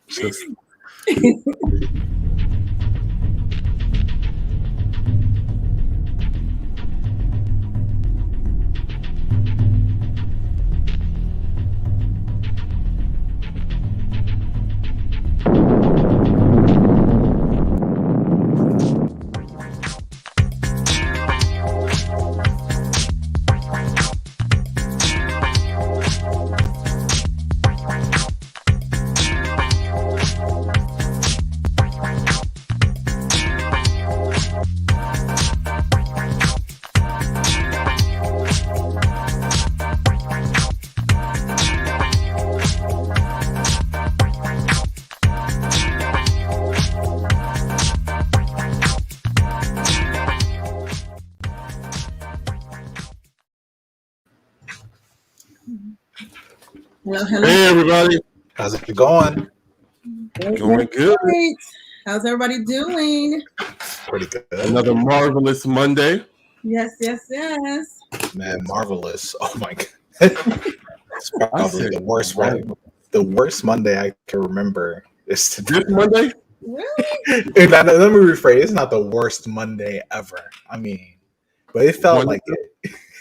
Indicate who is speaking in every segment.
Speaker 1: Just
Speaker 2: Hello, hello.
Speaker 1: hey everybody,
Speaker 3: How's it going?
Speaker 1: going good.
Speaker 2: Great. How's everybody doing?
Speaker 3: Pretty good.
Speaker 1: Another marvelous Monday.
Speaker 2: Yes, yes, yes.
Speaker 3: Man, marvelous. Oh my god. It's probably the worst way. The worst Monday I can remember is today.
Speaker 1: This Monday?
Speaker 2: Really?
Speaker 3: Let me rephrase. It's not the worst Monday ever. I mean, but it felt like it.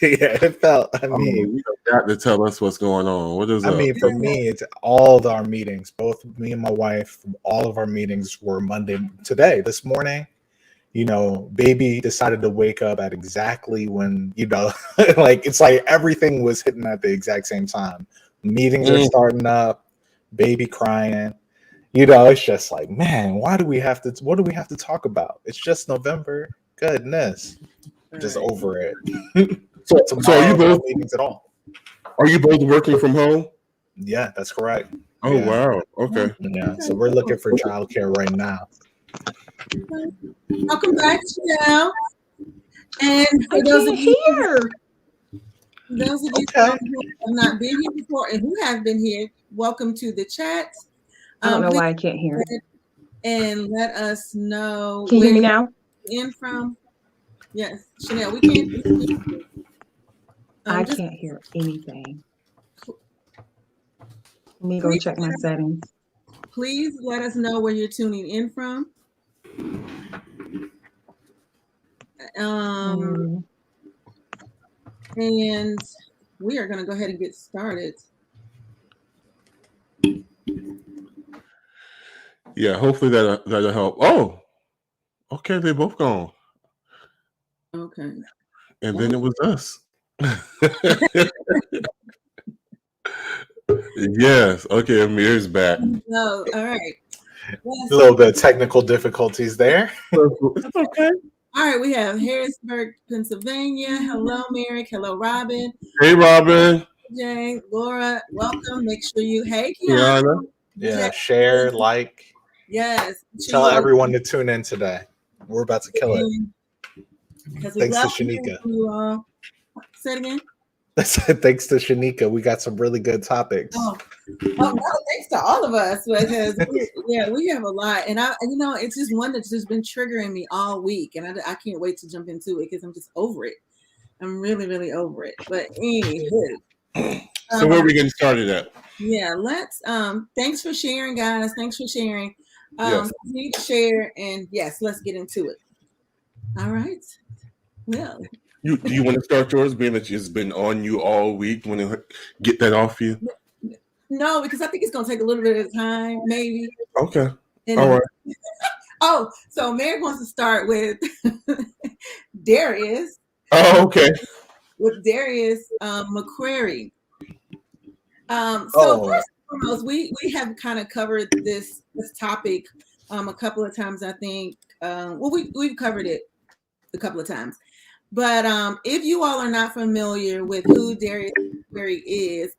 Speaker 3: Yeah, it felt. I mean,
Speaker 1: you got to tell us what's going on. What is
Speaker 3: I
Speaker 1: up?
Speaker 3: mean, for me, it's all of our meetings. Both me and my wife, all of our meetings were Monday. Today, this morning, you know, baby decided to wake up at exactly when, you know, like it's like everything was hitting at the exact same time. Meetings are starting up, baby crying. You know, it's just like, man, what do we have to talk about? It's just November. Goodness. Just over it.
Speaker 1: So are you
Speaker 3: no
Speaker 1: both
Speaker 3: meetings at all?
Speaker 1: Are you both working from home?
Speaker 3: Yeah, that's correct.
Speaker 1: Oh
Speaker 3: Yeah.
Speaker 1: wow. Okay.
Speaker 3: Yeah. So we're looking for childcare right now.
Speaker 2: Welcome back, Chanel. And for
Speaker 4: I
Speaker 2: those of
Speaker 4: can't
Speaker 2: you
Speaker 4: hear.
Speaker 2: who have not been here before and who have been here, welcome to the chat.
Speaker 4: I don't know why I can't hear.
Speaker 2: And let us know
Speaker 4: Can you hear me now?
Speaker 2: You're in from. Yes, Chanel, we can't hear you.
Speaker 4: I can't hear anything. Let me go check my settings.
Speaker 2: Please let us know where you're tuning in from. And we are going to go ahead and get started.
Speaker 1: Yeah, hopefully that'll help. Oh, okay, they both gone.
Speaker 2: Okay.
Speaker 1: And then it was us. Yes. Okay, Amir's back.
Speaker 2: No, all right.
Speaker 3: A little bit of technical difficulties there.
Speaker 1: It's okay.
Speaker 2: All right, we have Harrisburg, Pennsylvania. Hello, Merrick. Hello, Robin.
Speaker 1: Hey, Robin.
Speaker 2: Jane, Laura, welcome. Make sure you, hey,
Speaker 1: Kiana.
Speaker 3: Yeah, share, like.
Speaker 2: Yes.
Speaker 3: Tell everyone to tune in today. We're about to kill it.
Speaker 2: Thanks
Speaker 3: to Shanika.
Speaker 2: Say it again.
Speaker 3: Thanks to Shanika, we got some really good topics.
Speaker 2: Oh no, thanks to all of us because we have a lot, and it's just one that's just been triggering me all week, and I can't wait to jump into it because I'm just over it. I'm really, really over it. But anywho,
Speaker 1: so where are we getting started at?
Speaker 2: Yeah, let's. Thanks for sharing, guys. Thanks for sharing.
Speaker 1: Yes.
Speaker 2: Continue to share, and yes, let's get into it. All right. Well.
Speaker 1: Do you want to start yours, being that it's been on you all week? Want to get that off you?
Speaker 2: No, because I think it's going to take a little bit of time, maybe.
Speaker 1: Okay. All right.
Speaker 2: Oh, so Mary wants to start with Darius.
Speaker 1: Oh, okay.
Speaker 2: With Darius McQuarrie. First and foremost, we have kind of covered this topic a couple of times, I think. We've covered it a couple of times. But if you all are not familiar with who Darius McQuarrie is,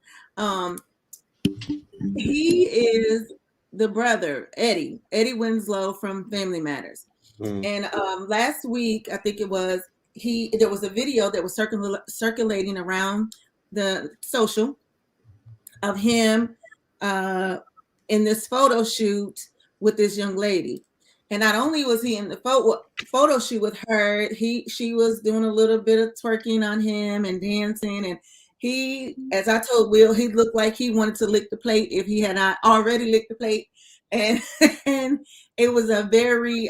Speaker 2: he is the brother, Eddie Winslow from Family Matters. And last week, I think it was, there was a video that was circulating around the social of him in this photo shoot with this young lady. And not only was he in the photo shoot with her, she was doing a little bit of twerking on him and dancing, and He, as I told Will, he looked like he wanted to lick the plate if he had not already licked the plate. And, and it was a very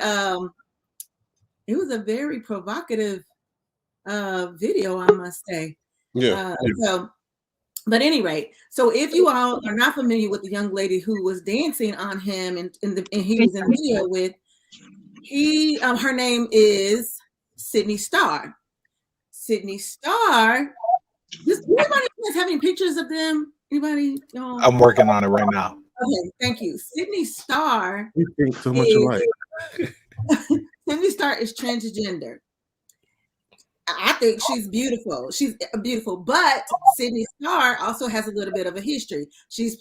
Speaker 2: provocative video, I must say.
Speaker 1: Yeah.
Speaker 2: So, but anyway, so if you all are not familiar with the young lady who was dancing on him and he was in the video with, her name is Sydney Starr. Sydney Starr. Does anybody have any pictures of them? Anybody?
Speaker 3: I'm working on it right now.
Speaker 2: Okay, thank you. Sydney Starr.
Speaker 1: You think so much alike.
Speaker 2: Sydney Starr is transgender. I think she's beautiful. She's beautiful, but Sydney Starr also has a little bit of a history. She has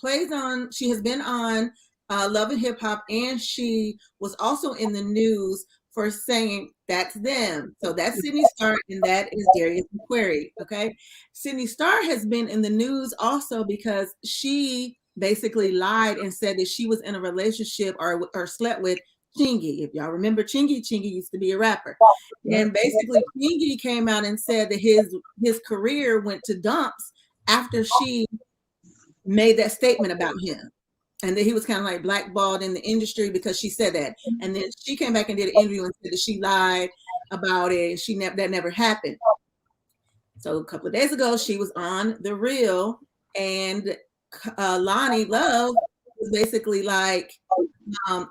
Speaker 2: been on Love and Hip Hop, and she was also in the news for saying that's them. So that's Sydney Starr, and that is Darius McQuarrie. Okay, Sydney Starr has been in the news also because she basically lied and said that she was in a relationship or slept with Chingy. If y'all remember Chingy used to be a rapper. And basically Chingy came out and said that his career went to dumps after she made that statement about him. And that he was kind of like blackballed in the industry because she said that. And then she came back and did an interview and said that she lied about it. That never happened. So a couple of days ago, she was on The Real, and Lonnie Love was basically like,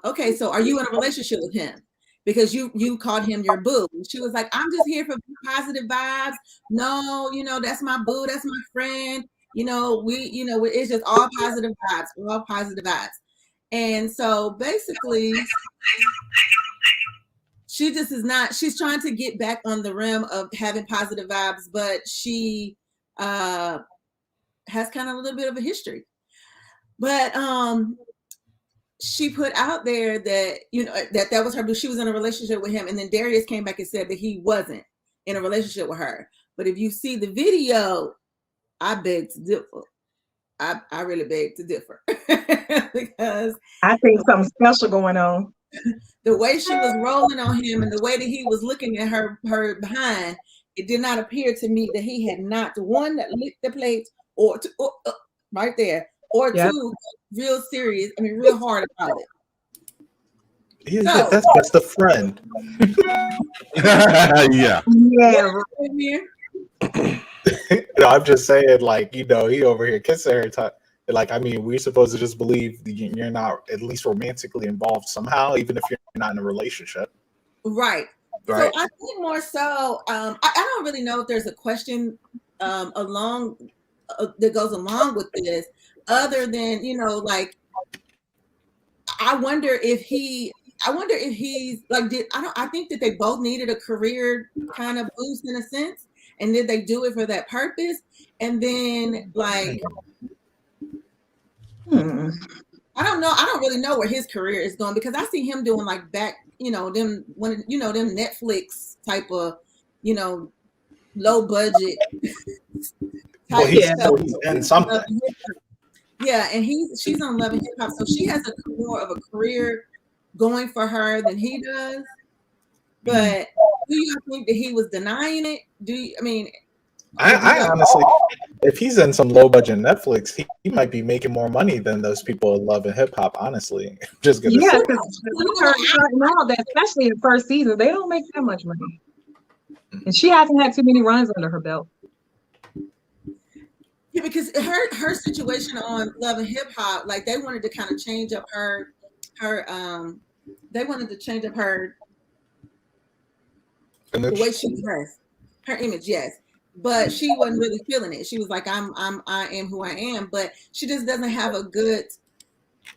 Speaker 2: okay, so are you in a relationship with him? Because you called him your boo. And she was like, I'm just here for positive vibes. No, that's my boo. That's my friend. It's just all positive vibes. And so basically, she just is not, she's trying to get back on the rim of having positive vibes, but she has kind of a little bit of a history. But she put out there that, that was her boo. She was in a relationship with him. And then Darius came back and said that he wasn't in a relationship with her. But if you see the video, I beg to differ. I really beg to differ because
Speaker 4: I think something special going on.
Speaker 2: The way she was rolling on him and the way that he was looking at her behind, it did not appear to me that he had not one that licked the plate or right there, or two real serious. I mean, real hard about it.
Speaker 3: Yeah, that's the friend.
Speaker 1: Yeah.
Speaker 3: I'm just saying, like, he over here kissing her. Like, I mean, we're supposed to just believe you're not at least romantically involved somehow, even if you're not in a relationship.
Speaker 2: Right. So I think more so, I don't really know if there's a question that goes along with this, other than, like, I wonder if he's like, I think that they both needed a career kind of boost in a sense. And did they do it for that purpose? And then, like, I don't know. I don't really know where his career is going, because I see him doing like them Netflix type of, low budget.
Speaker 3: He's in something.
Speaker 2: Yeah, and she's on Love and Hip Hop, so she has more of a career going for her than he does. But do you think that he was denying it? I
Speaker 3: honestly, if he's in some low budget Netflix, he might be making more money than those people in Love and Hip Hop. Honestly, just gonna
Speaker 4: say. Because now that, especially in the first season, they don't make that much money, and she hasn't had too many runs under her belt.
Speaker 2: Yeah, because her situation on Love and Hip Hop, like, they wanted to kind of change up her they wanted to change up her image. The way she dressed, her image, yes. But she wasn't really feeling it. She was like, I am who I am. But she just doesn't have a good,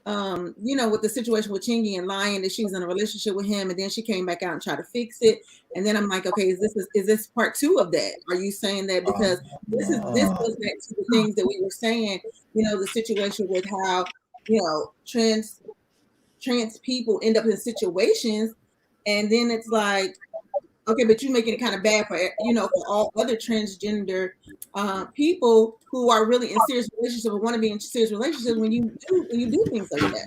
Speaker 2: with the situation with Chingy and lying that she was in a relationship with him, and then she came back out and tried to fix it. And then I'm like, okay, is this part 2 of that? Are you saying that because this goes back to the things that we were saying, the situation with how, trans people end up in situations, and then it's like, okay, but you're making it kind of bad for for all other transgender people who are really in serious relationships or want to be in serious relationships when you do things like that.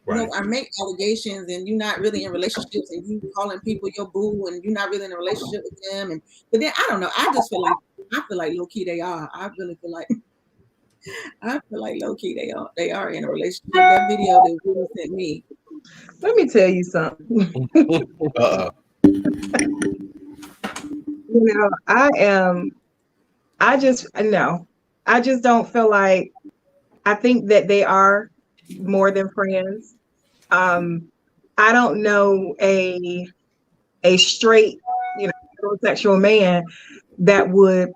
Speaker 3: Right.
Speaker 2: I make allegations and you're not really in relationships, and you calling people your boo and you're not really in a relationship with them. But then I don't know. I just feel like I feel like low key they are. I really feel like low key they are in a relationship. That video that Will sent me.
Speaker 4: Let me tell you something.
Speaker 3: Uh-oh.
Speaker 4: I just don't feel like, I think that they are more than friends. I don't know a straight, heterosexual man that would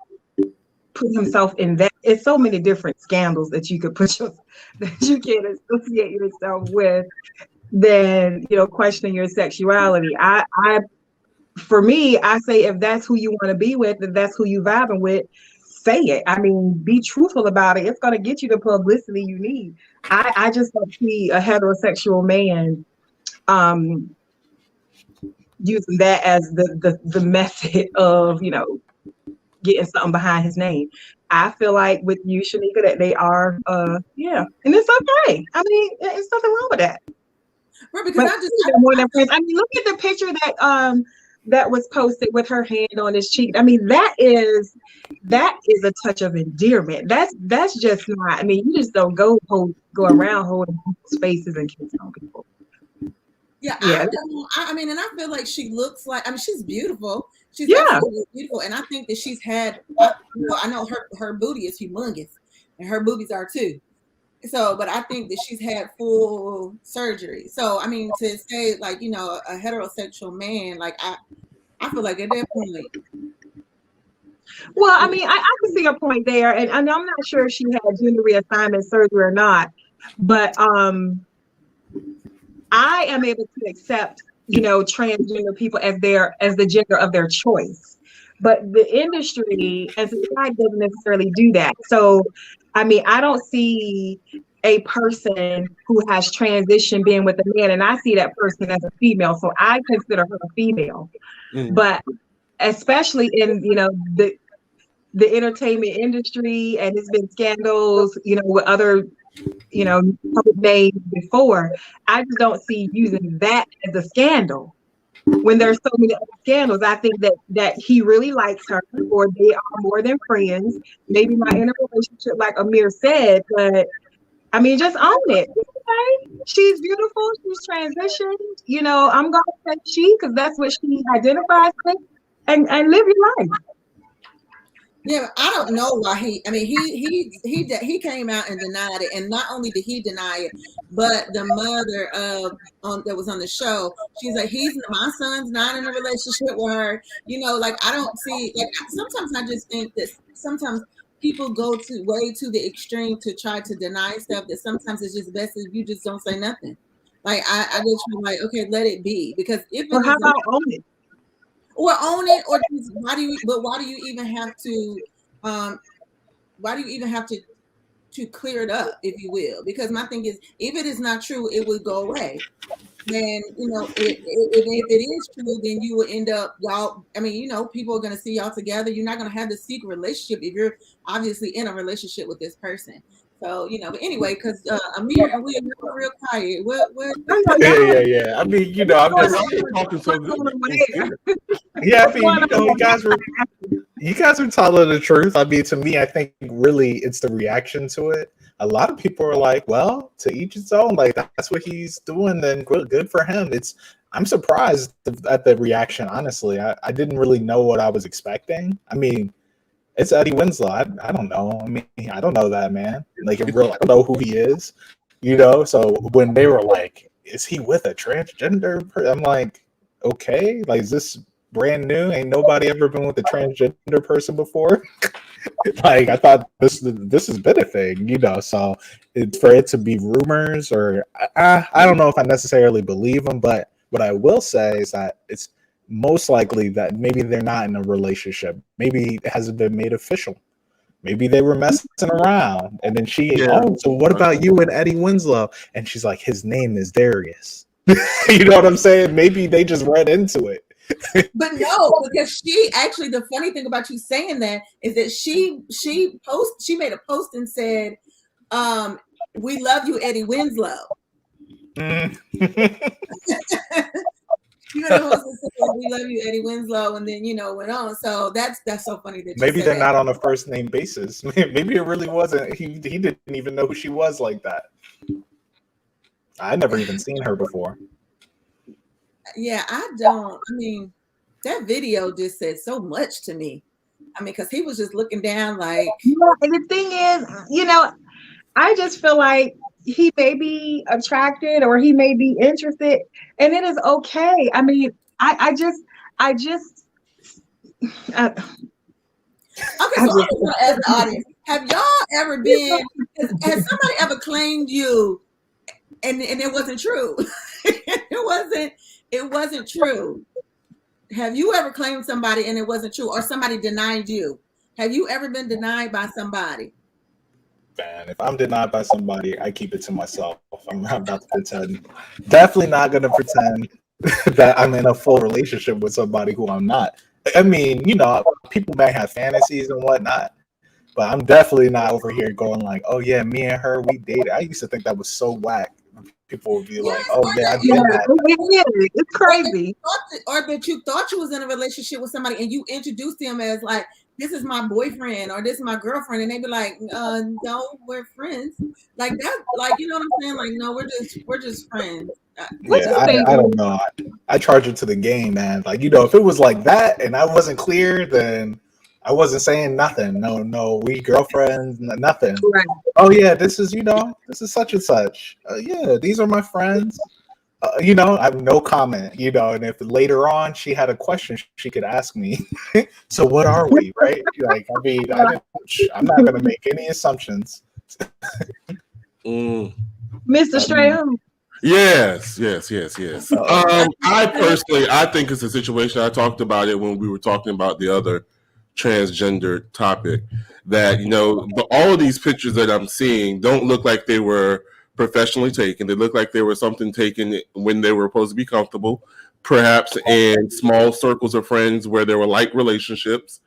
Speaker 4: put himself in that. It's so many different scandals that you could that you can associate yourself with than, questioning your sexuality. For me, I say, if that's who you want to be with, if that's who you vibing with, say it. I mean, be truthful about it. It's going to get you the publicity you need. I just don't see a heterosexual man using that as the method of, getting something behind his name. I feel like with you, Shanika, that they are, and it's okay. I mean, there's nothing wrong with that.
Speaker 2: Right, because
Speaker 4: but more than friends. I mean, look at the picture that was posted with her hand on his cheek. I mean, that is a touch of endearment. That's just not. I mean, you just don't go around holding people's faces and kissing on people.
Speaker 2: Yeah. I mean, and I feel like she looks like. I mean, she's beautiful. She's absolutely beautiful, and I think that she's had. I know her booty is humongous, and her boobies are too. So, but I think that she's had full surgery. So, I mean, to say like, a heterosexual man, like I feel like at that point.
Speaker 4: Well, I mean, I can see a point there, and I'm not sure if she had gender reassignment surgery or not, but I am able to accept, transgender people as the gender of their choice. But the industry and society doesn't necessarily do that. So, I mean, I don't see a person who has transitioned being with a man, and I see that person as a female. So I consider her a female. But especially in, the entertainment industry, and it's been scandals, with other, public names before. I just don't see using that as a scandal. When there's so many other scandals, I think that he really likes her, or they are more than friends. Maybe not in a relationship, like Amir said, but I mean, just own it. Okay, she's beautiful. She's transitioned. I'm gonna say she, because that's what she identifies with, and live your life.
Speaker 2: Yeah, I don't know why he came out and denied it, and not only did he deny it, but the mother that was on the show, she's like, my son's not in a relationship with her. Like I don't see, like sometimes I just think that sometimes people go way to the extreme to try to deny stuff that sometimes it's just best if you just don't say nothing. Like I just feel like, okay, let it be, because if
Speaker 4: well, how about own it?
Speaker 2: Or own it, or just, why do you even have to clear it up, if you will? Because my thing is, if it is not true, it will go away. And if it is true, then you will end up, y'all. I mean, people are gonna see y'all together. You're not gonna have the secret relationship if you're obviously in a relationship with this person. So, but anyway, because Amir and William are real quiet. What?
Speaker 3: Yeah. I mean, I'm just
Speaker 1: talking so good.
Speaker 3: Yeah, I mean, you guys are telling the truth. I mean, to me, I think really it's the reaction to it. A lot of people are like, well, to each his own. Like, that's what he's doing, then good for him. I'm surprised at the reaction, honestly. I didn't really know what I was expecting. I mean, it's Eddie Winslow. I don't know. I mean, I don't know that man. Like, I don't know who he is, So when they were like, is he with a transgender person? I'm like, okay, like, is this brand new? Ain't nobody ever been with a transgender person before? Like, I thought this has been a thing, So for it to be rumors, or I don't know if I necessarily believe them, but what I will say is that it's most likely that maybe they're not in a relationship. Maybe it hasn't been made official. Maybe they were messing around, and then so what about you and Eddie Winslow? And she's like, his name is Darius. You know what I'm saying? Maybe they just read into it.
Speaker 2: But no, because she actually, the funny thing about you saying that is that she made a post and said, we love you, Eddie Winslow. You know, we love you, Eddie Winslow, and then went on. So that's so funny that you
Speaker 3: Maybe
Speaker 2: said
Speaker 3: they're
Speaker 2: that.
Speaker 3: not on a first name basis. Maybe it really wasn't. He didn't even know who she was like that. I never even seen her before.
Speaker 2: Yeah, I don't. I mean, that video just said so much to me. I mean, because he was just looking down like.
Speaker 4: And the thing is, I just feel like he may be attracted or he may be interested, and it is okay. I mean, I just.
Speaker 2: Okay, so I just want to ask the audience: have y'all ever been? Has somebody ever claimed you, and it wasn't true? It wasn't true. Have you ever claimed somebody and it wasn't true, or somebody denied you? Have you ever been denied by somebody?
Speaker 3: Man, if I'm denied by somebody, I keep it to myself. I'm not about to pretend. Definitely not going to pretend that I'm in a full relationship with somebody who I'm not. I mean, people may have fantasies and whatnot, but I'm definitely not over here going like, oh yeah, me and her, we dated. I used to think that was so whack. People would be like, oh yeah, I did that.
Speaker 4: It's crazy.
Speaker 2: Or that you thought you was in a relationship with somebody and you introduced them as like, this is my boyfriend or this is my girlfriend, and they be like, no, we're friends. Like that, like, you know what I'm saying? Like, no, we're just friends.
Speaker 3: Yeah, I don't know. I charge it to the game, man. Like, if it was like that and I wasn't clear, then I wasn't saying nothing. No, we girlfriends, nothing.
Speaker 4: Right.
Speaker 3: Oh yeah, this is such and such. Yeah, these are my friends. I have no comment. And if later on she had a question, she could ask me. So what are we, right? Like, I mean, I'm not going to make any assumptions.
Speaker 4: Mr. Strahan.
Speaker 1: Yes. I personally, I think it's a situation. I talked about it when we were talking about the other transgender topic, that but all of these pictures that I'm seeing don't look like they were professionally taken. They look like they were something taken when they were supposed to be comfortable, perhaps in small circles of friends where there were like relationships.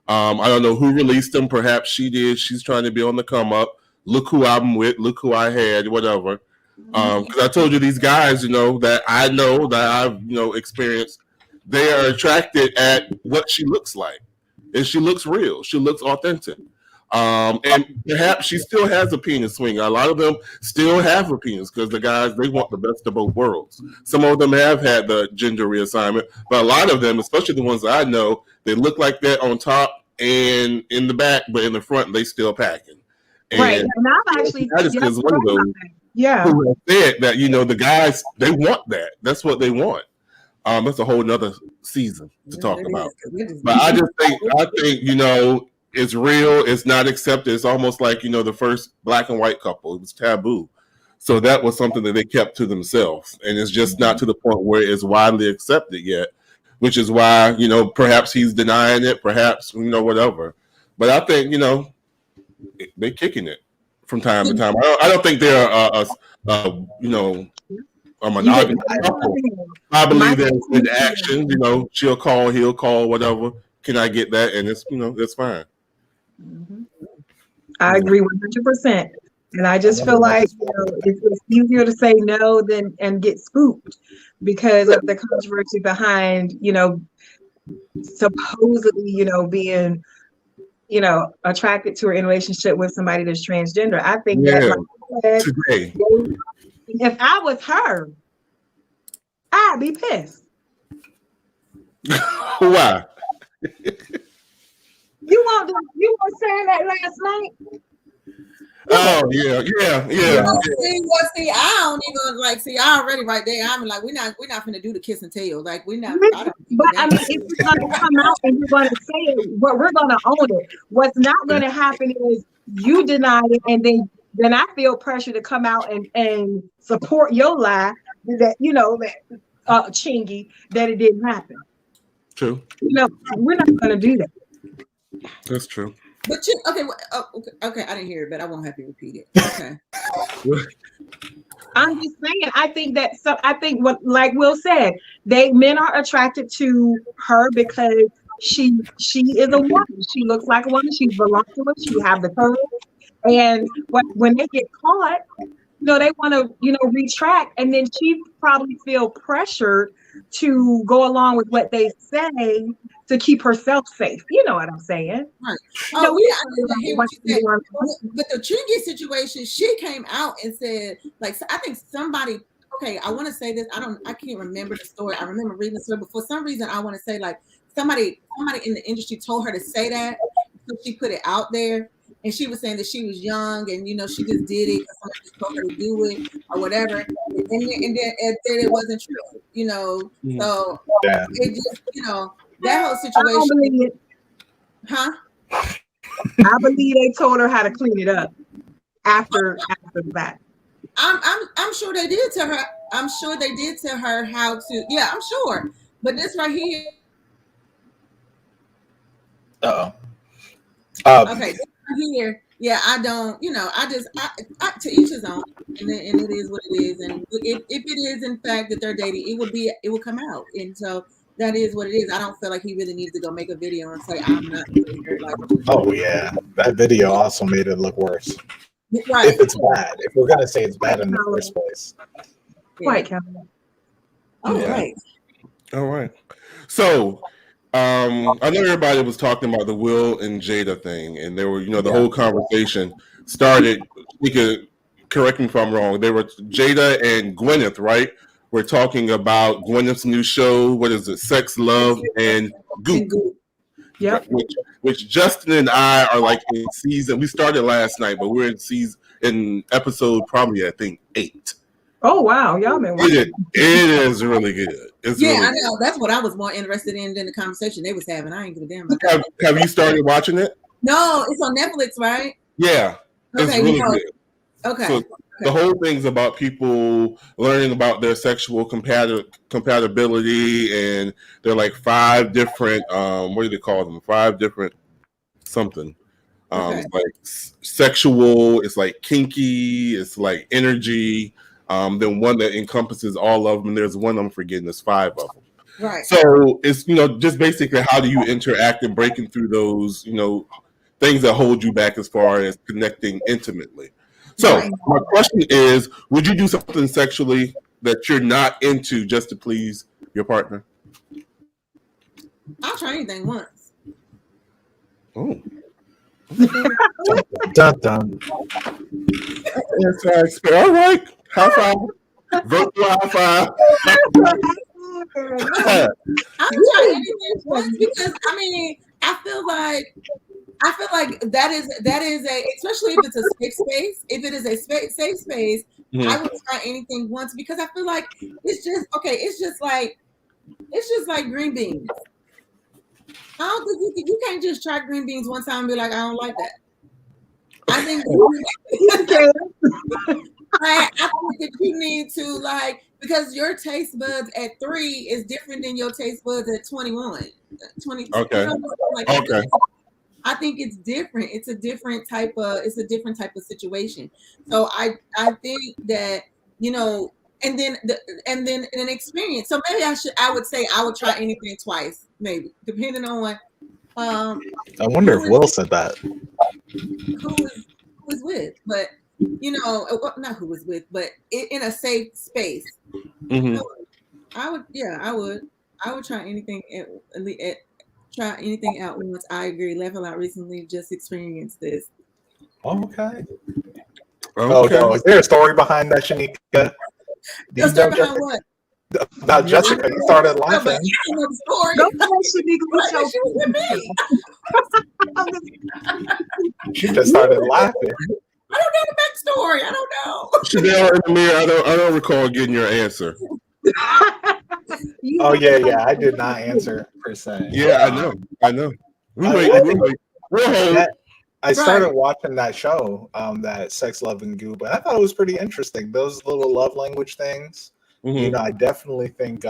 Speaker 1: I don't know who released them. Perhaps she did. She's trying to be on the come up. Look who I'm with. Look who I had. Whatever. Because I told you these guys, that I know that I've experienced. They are attracted at what she looks like. And she looks real. She looks authentic. And perhaps she still has a penis swing. A lot of them still have a penis because the guys, they want the best of both worlds. Some of them have had the gender reassignment, but a lot of them, especially the ones that I know, they look like that on top and in the back, but in the front, they still packing. And
Speaker 4: right. And I'm actually
Speaker 1: that is because one of those who have said that, the guys, they want that. That's what they want. That's a whole nother season to talk about. But I think, it's real. It's not accepted. It's almost like, the first black and white couple. It was taboo. So that was something that they kept to themselves. And it's just not to the point where it's widely accepted yet, which is why, perhaps he's denying it, perhaps, whatever. But I think, they're kicking it from time to time. I don't think they're a monogamous couple. I believe that in action, she'll call, he'll call, whatever. Can I get that? And it's, that's fine.
Speaker 4: I agree 100%. And I just feel like it's easier to say no than and get spooked because of the controversy behind, supposedly, being, attracted to or in a relationship with somebody that's transgender. I think that
Speaker 1: today,
Speaker 4: if I was her, I'd be pissed.
Speaker 1: Why?
Speaker 4: You were saying that last night?
Speaker 1: Oh yeah.
Speaker 2: See, I don't even I already right there. I'm like, we're not gonna do the kiss and tell. Like, we're not.
Speaker 4: But I mean, if you're gonna come out and you're gonna say it, we're gonna own it. What's not gonna happen is you deny it, and then I feel pressure to come out and support your lie that that Chingy, that it didn't happen.
Speaker 1: True.
Speaker 4: We're not gonna do that.
Speaker 1: That's true.
Speaker 2: But okay, I didn't hear it, but I won't have to repeat it. Okay.
Speaker 4: I'm just saying, I think what, like Will said, men are attracted to her because she is a woman. She looks like a woman. She belongs to us. She have the courage. And when they get caught, they want to, retract, and then she probably feel pressured to go along with what they say to keep herself safe. You know what I'm saying?
Speaker 2: Right.
Speaker 4: You know,
Speaker 2: I didn't hear what you said. But the Trinity situation, she came out and said, like, I think somebody. Okay, I want to say this. I can't remember the story. I remember reading the story, but for some reason, I want to say like somebody in the industry told her to say that, so she put it out there, and she was saying that she was young and she just did it because somebody just told her to do it or whatever, and then it wasn't true, So it just that whole situation, huh?
Speaker 4: I believe they told her how to clean it up after that.
Speaker 2: I'm sure they did tell her. I'm sure they did tell her how to. Yeah, I'm sure. But this right here. Okay, this right here. Yeah, I don't. I to each his own, and it is what it is. And if it is in fact that they're dating, it will come out, and so that is what it is. I don't feel like he really needs to go make a video and say I'm not here. Like,
Speaker 3: oh yeah, that video also made it look worse.
Speaker 2: Right.
Speaker 3: If it's bad, if we're gonna say it's bad in the first place.
Speaker 4: Right, Kevin.
Speaker 2: Right.
Speaker 1: All right. So I know everybody was talking about the Will and Jada thing, and they were, the whole conversation started. You could correct me if I'm wrong. They were Jada and Gwyneth, right? We're talking about Gwyneth's new show. What is it? Sex, Love, and Goop.
Speaker 4: Yeah.
Speaker 1: Which Justin and I are like in season. We started last night, but we're in episode probably I think 8.
Speaker 4: Oh wow, y'all been watching.
Speaker 1: It is really good. It's really
Speaker 2: I know. That's what I was more interested in than the conversation they was having. I ain't give a damn.
Speaker 1: Have you started watching it?
Speaker 2: No, it's on Netflix, right?
Speaker 1: Yeah, it's really good.
Speaker 2: Okay.
Speaker 1: So the whole thing's about people learning about their sexual compatibility, and they're like 5 different. What do they call them? 5 different something. It's like sexual. It's like kinky. It's like energy. Then one that encompasses all of them. There's one I'm forgetting. There's 5 of them.
Speaker 2: Right.
Speaker 1: So it's just basically how do you interact and breaking through those things that hold you back as far as connecting intimately. So my question is, would you do something sexually that you're not into just to please your partner?
Speaker 2: I'll try anything once.
Speaker 1: Oh.
Speaker 3: Dun, dun.
Speaker 1: All right. High five. Virtual high five.
Speaker 2: I'll try anything once because I feel like that is a, especially if it's a safe space. If it is a safe space, I would try anything once because I feel like it's just okay. It's just like green beans. I don't think you can't just try green beans one time and be like, I don't like that. I think I think that you need to because your taste buds at 3 is different than your taste buds at 21. 20.
Speaker 1: Okay. Okay.
Speaker 2: I think it's different. It's a different type of situation. So I think that and then an experience. So maybe I would say I would try anything twice, maybe depending on what.
Speaker 3: I wonder if Will said that.
Speaker 2: Who was with, but not who was with, but in a safe space.
Speaker 1: Mm-hmm.
Speaker 2: So I would try anything. Try anything out once. I agree. Level Out recently just experienced this.
Speaker 3: Okay. Oh no, is there a story behind that, Shanika?
Speaker 2: The story behind what?
Speaker 3: About Jessica, you started laughing.
Speaker 2: No, the story. She was with me.
Speaker 3: She just started laughing.
Speaker 2: I don't know the backstory. I don't know.
Speaker 1: Chanel in the mirror. I don't recall getting your answer.
Speaker 3: Oh yeah. I did not answer per se.
Speaker 1: Yeah, I know.
Speaker 3: I started watching that show, that Sex, Love, and Goop, and I thought it was pretty interesting. Those little love language things.
Speaker 1: Mm-hmm.
Speaker 3: I definitely think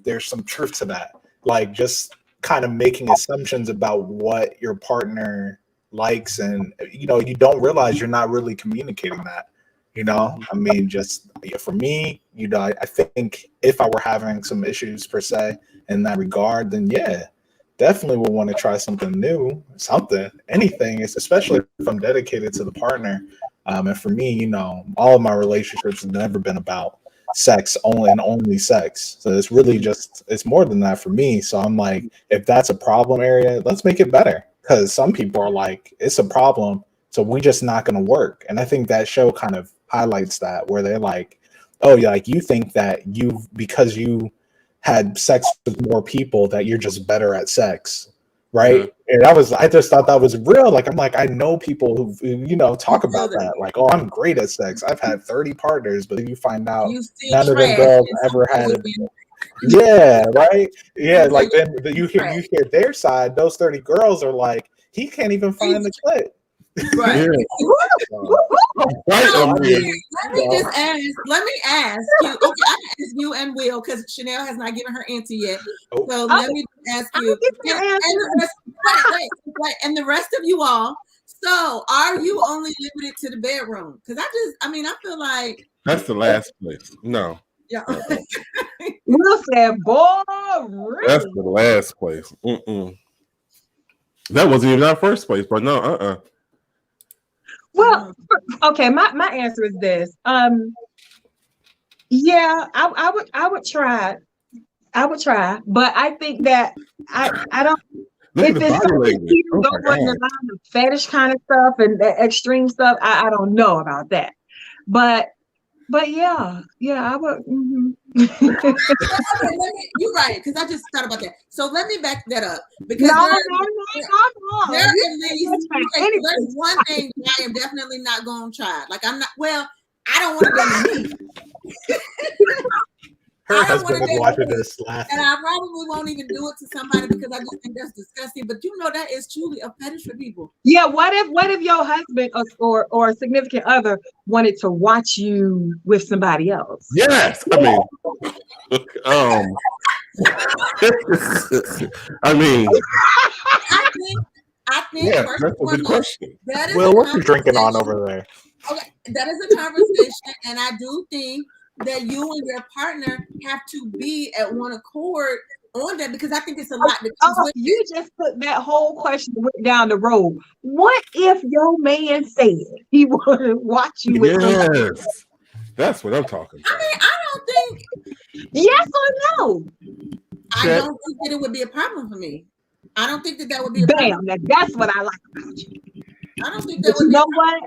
Speaker 3: there's some truth to that. Like just kind of making assumptions about what your partner likes, and you don't realize you're not really communicating that. Just for me, I think if I were having some issues per se in that regard, then yeah, definitely would want to try something new, anything. It's especially if I'm dedicated to the partner. And for me, all of my relationships have never been about sex only and only sex. So it's really just, it's more than that for me. So I'm like, if that's a problem area, let's make it better. Because some people are like, it's a problem, so we're just not going to work. And I think that show kind of highlights that, where they're like, oh, yeah, like you think that because you had sex with more people, that you're just better at sex, right? And I just thought that was real. Like, I'm like, I know people who talk about that, like, oh, I'm great at sex, I've had 30 partners, but then you find out none of them girls ever had yeah, right, yeah, like then you hear their side. Those 30 girls are like, he can't even find the clit.
Speaker 2: Right.
Speaker 1: Right.
Speaker 2: Let me ask you. Okay, I ask you and Will, because Chanel has not given her answer yet. So let me ask you. And the rest of you all. So are you only limited to the bedroom? Because I feel like
Speaker 1: that's the last place. No.
Speaker 2: Yeah.
Speaker 4: Will said, boy, really?
Speaker 1: That's the last place. That wasn't even our first place, but no,
Speaker 4: Well, okay, my answer is this. Yeah, I would try. But I think that I don't. If it's something people don't run the line of fetish kind of stuff and extreme stuff, I don't know about that. But yeah, I would.
Speaker 2: You're right, because I just thought about that. So let me back that up, because there's one thing that I am definitely not going to try. Like, I'm not. Well, I don't want to go to me.
Speaker 3: Her husband is watching this laughing.
Speaker 2: And I probably won't even do it to somebody, because I just think that's disgusting. But that is truly a fetish for people. Yeah,
Speaker 4: what if your husband or a significant other wanted to watch you with somebody else?
Speaker 1: Yes, I mean,
Speaker 2: I think
Speaker 1: yeah,
Speaker 2: first
Speaker 1: that's a good question.
Speaker 3: Well, what you drinking on over there?
Speaker 2: Okay, that is a conversation, and I do think that you and your partner have to be at one accord on that, because I think it's a lot.
Speaker 4: You just put that whole question down the road. What if your man said he would watch you with somebody?
Speaker 1: That's what I'm talking about.
Speaker 2: I mean, I don't think.
Speaker 4: Yes or no?
Speaker 2: I don't think that it would be a problem for me. I don't think that would be a problem.
Speaker 4: That's what I like about you.
Speaker 2: I don't think that would.
Speaker 4: You know what?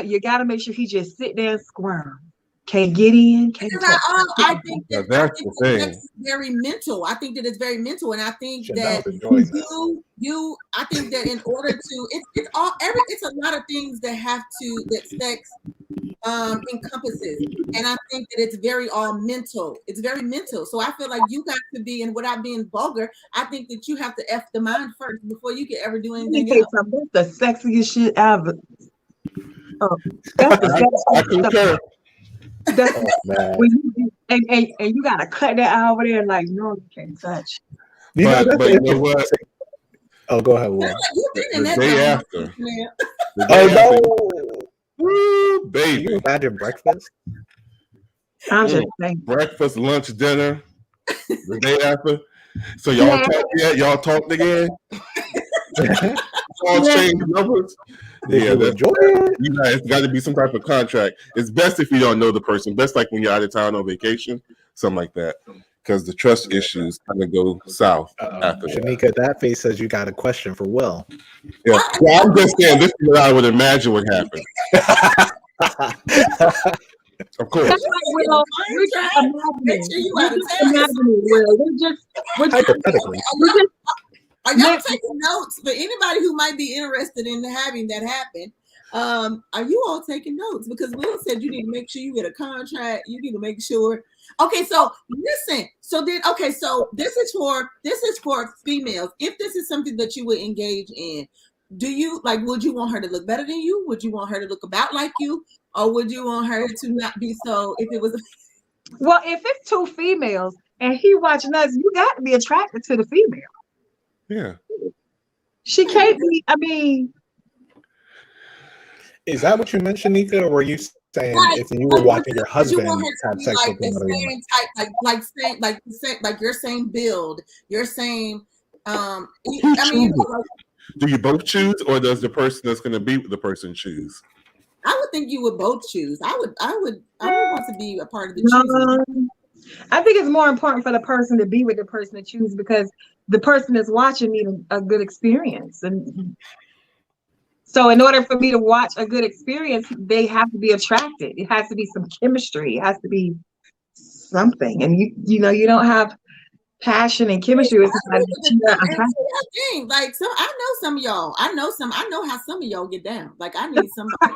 Speaker 4: You gotta make sure he just sit there and squirm. Can't get in.
Speaker 2: I think that's very mental. I think that it's very mental, and I think that I think that in order to, it's a lot of things that sex encompasses, and I think that it's very all mental. It's very mental. So I feel like you got to be, and without being vulgar, I think that you have to F the mind first before you can ever do anything else.
Speaker 4: That's the sexiest shit ever. That's the sexiest stuff. And you gotta cut that out over there, like, no, you can't touch.
Speaker 1: But you know what?
Speaker 3: Oh, go ahead, Will.
Speaker 1: The day after.
Speaker 3: No.
Speaker 1: Woo, baby.
Speaker 3: Can you imagine breakfast?
Speaker 4: I'm just saying.
Speaker 1: Breakfast, lunch, dinner. The day after. So y'all talked yet? Y'all talked again? All change numbers. Yeah, it's got to be some type of contract. It's best if you don't know the person. Best like when you're out of town on vacation, something like that, because the trust issues kind of go south after
Speaker 3: Shanika, that face says you got a question for Will.
Speaker 1: Yeah, well, I'm just saying this is what I would imagine would happen. Of course.
Speaker 4: We're
Speaker 3: hypothetically.
Speaker 2: Are y'all taking notes? For anybody who might be interested in having that happen, are you all taking notes? Because Will said you need to make sure you get a contract. You need to make sure. Okay, so listen. So this is for females. If this is something that you would engage in, would you want her to look better than you? Would you want her to look about like you? Or would you want her to not be so, if it was
Speaker 4: well, if it's two females and he watching us, you got to be attracted to the female.
Speaker 1: Yeah.
Speaker 4: She can't be, I mean.
Speaker 3: Is that what you mentioned, Nika? Or were you saying if you were watching your husband have sex with another woman?
Speaker 2: Like your same build, your same
Speaker 1: do you both choose, or does the person that's going to be with the person choose?
Speaker 2: I would think you would both choose. I would want to be a part of the choosing.
Speaker 4: I think it's more important for the person to be with the person to choose, because the person that's watching need a good experience. And so in order for me to watch a good experience, they have to be attracted. It has to be some chemistry. It has to be something. And you don't have passion and chemistry. It's
Speaker 2: like so I know some of y'all. I know how some of y'all get down. Like I need somebody.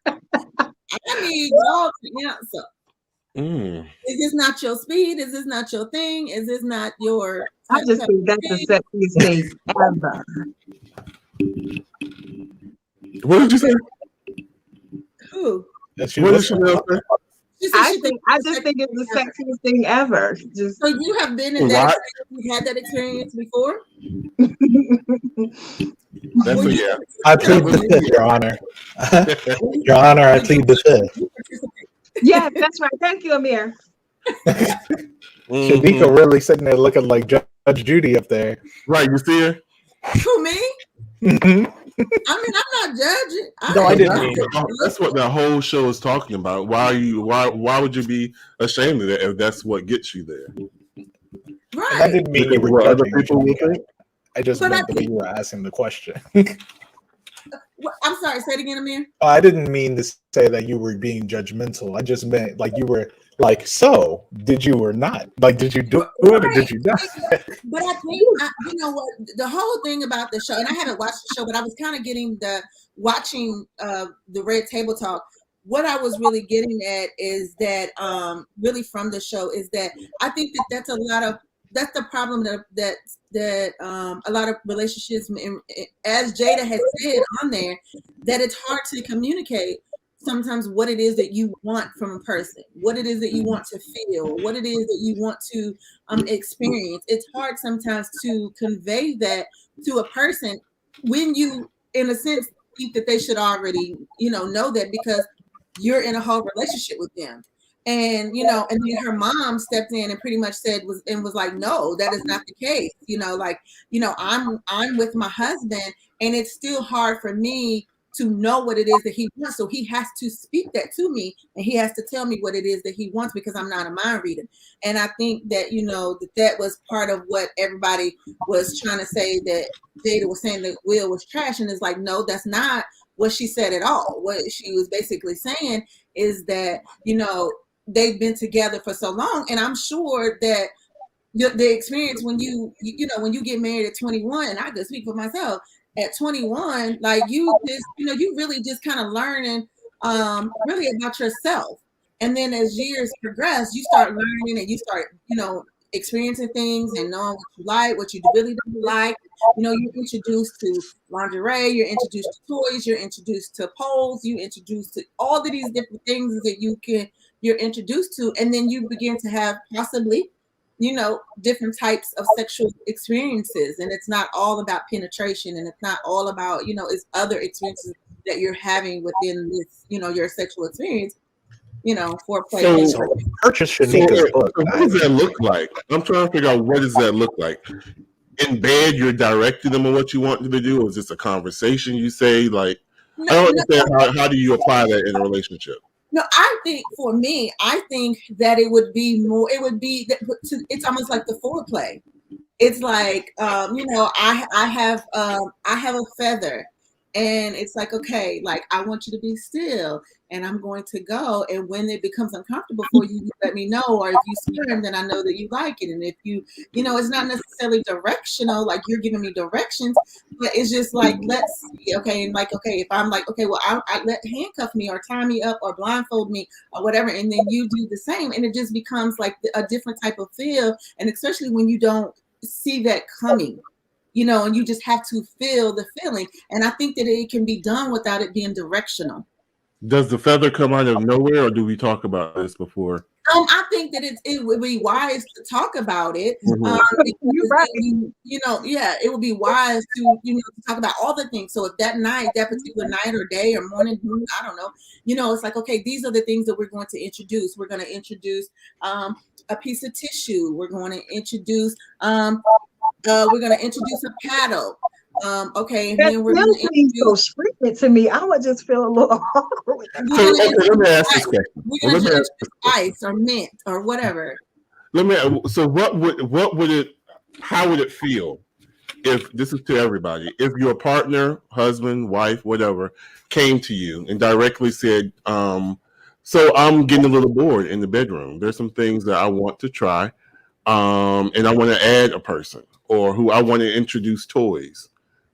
Speaker 2: I need y'all to answer. Is this not your speed? Is this not your thing? Is this not your?
Speaker 4: I just think that's the sexiest thing ever.
Speaker 1: What did you say?
Speaker 2: Who?
Speaker 1: What did Chanel say?
Speaker 4: I just think it's the sexiest thing ever.
Speaker 2: So you have been in that experience? You had that experience before?
Speaker 1: That's a yeah.
Speaker 3: I plead the fifth, Your Honor. Your Honor, I plead the fifth.
Speaker 4: Yes, that's right. Thank you, Amir.
Speaker 3: Shanika really sitting there looking like Judge Judy up there.
Speaker 1: Right, you see her?
Speaker 2: Who, me? I mean, I'm not judging.
Speaker 3: I didn't.
Speaker 1: That's what that whole show is talking about. Why would you be ashamed of that if that's what gets you there?
Speaker 2: Right.
Speaker 3: I didn't mean you were judging people. I just meant that you were asking the question.
Speaker 2: I'm sorry, say it again, Amir.
Speaker 3: I didn't mean to say that you were being judgmental. I just meant like you were like, so did you or not? Like, did you do it or did you not?
Speaker 2: But I think, you know what, the whole thing about the show, and I haven't watched the show, but I was kind of watching the Red Table Talk. What I was really getting at is that really from the show is that I think that's the problem that a lot of relationships, as Jada has said on there, that it's hard to communicate sometimes what it is that you want from a person, what it is that you want to feel, what it is that you want to experience. It's hard sometimes to convey that to a person when you, in a sense, think that they should already, know that because you're in a whole relationship with them. And and then her mom stepped in and pretty much was like, no, that is not the case. I'm with my husband, and it's still hard for me to know what it is that he wants. So he has to speak that to me, and he has to tell me what it is that he wants, because I'm not a mind reader. And I think that that was part of what everybody was trying to say, that Jada was saying that Will was trash, and it's like, no, that's not what she said at all. What she was basically saying is that they've been together for so long, and I'm sure that the experience when you get married at 21, and I could speak for myself, at 21, like you just you really just kind of learning really about yourself. And then as years progress, you start learning and you start experiencing things and knowing what you like, what you really don't like. You're introduced to lingerie, you're introduced to toys, you're introduced to poles, you're introduced to all of these different things that you're introduced to, and then you begin to have possibly different types of sexual experiences. And it's not all about penetration, and it's not all about it's other experiences that you're having within this your sexual experience, foreplay.
Speaker 3: So purchase Shanika's book.
Speaker 1: What does that look like? I'm trying to figure out, what does that look like? In bed, you're directing them on what you want them to do, or is this a conversation you say? Like, I don't understand how do you apply that in a relationship?
Speaker 2: No, I think for me, I think that it's almost like the foreplay. It's like, I have a feather, and it's like, okay, like I want you to be still, and I'm going to go. And when it becomes uncomfortable for you, you let me know. Or if you squirm, then I know that you like it. And if it's not necessarily directional, like you're giving me directions, but it's just like, let's see, okay. And like, okay, if I'm like, okay, well, I let handcuff me or tie me up or blindfold me or whatever. And then you do the same. And it just becomes like a different type of feel. And especially when you don't see that coming, and you just have to feel the feeling. And I think that it can be done without it being directional.
Speaker 1: Does the feather come out of nowhere, or do we talk about this before?
Speaker 2: I think that it would be wise to talk about it.
Speaker 4: You're right.
Speaker 2: It would be wise to to talk about all the things. So if that particular night or day or morning, I don't know, it's like, okay, these are the things that we're going to introduce. We're going to introduce a piece of tissue. We're going to introduce a paddle. Okay, and
Speaker 4: That
Speaker 2: then we're
Speaker 4: still
Speaker 2: going to
Speaker 4: seems so
Speaker 2: introduce.
Speaker 4: stringent to me. I would just feel a little awkward with that.
Speaker 1: So, okay, let me ask this question.
Speaker 2: We're
Speaker 1: Well,
Speaker 2: going
Speaker 1: let
Speaker 2: to
Speaker 1: me ask
Speaker 2: introduce ice or mint or whatever.
Speaker 1: So what would it, how would it feel if, this is to everybody, if your partner, husband, wife, whatever, came to you and directly said, so I'm getting a little bored in the bedroom. There's some things that I want to try, and I want to add a person, or who I want to introduce toys.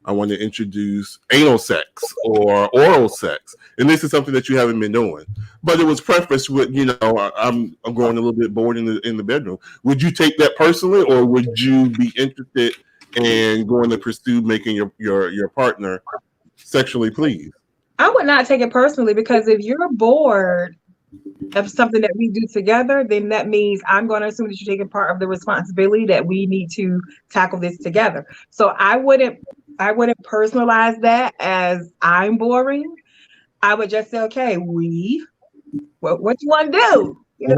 Speaker 1: I want to introduce anal sex or oral sex, and this is something that you haven't been doing. But it was prefaced with, I'm growing a little bit bored in the bedroom. Would you take that personally, or would you be interested in going to pursue making your partner sexually pleased?
Speaker 4: I would not take it personally, because if you're bored of something that we do together, then that means I'm going to assume that you're taking part of the responsibility that we need to tackle this together. So I wouldn't personalize that as I'm boring. I would just say, okay, what you want to do? You know,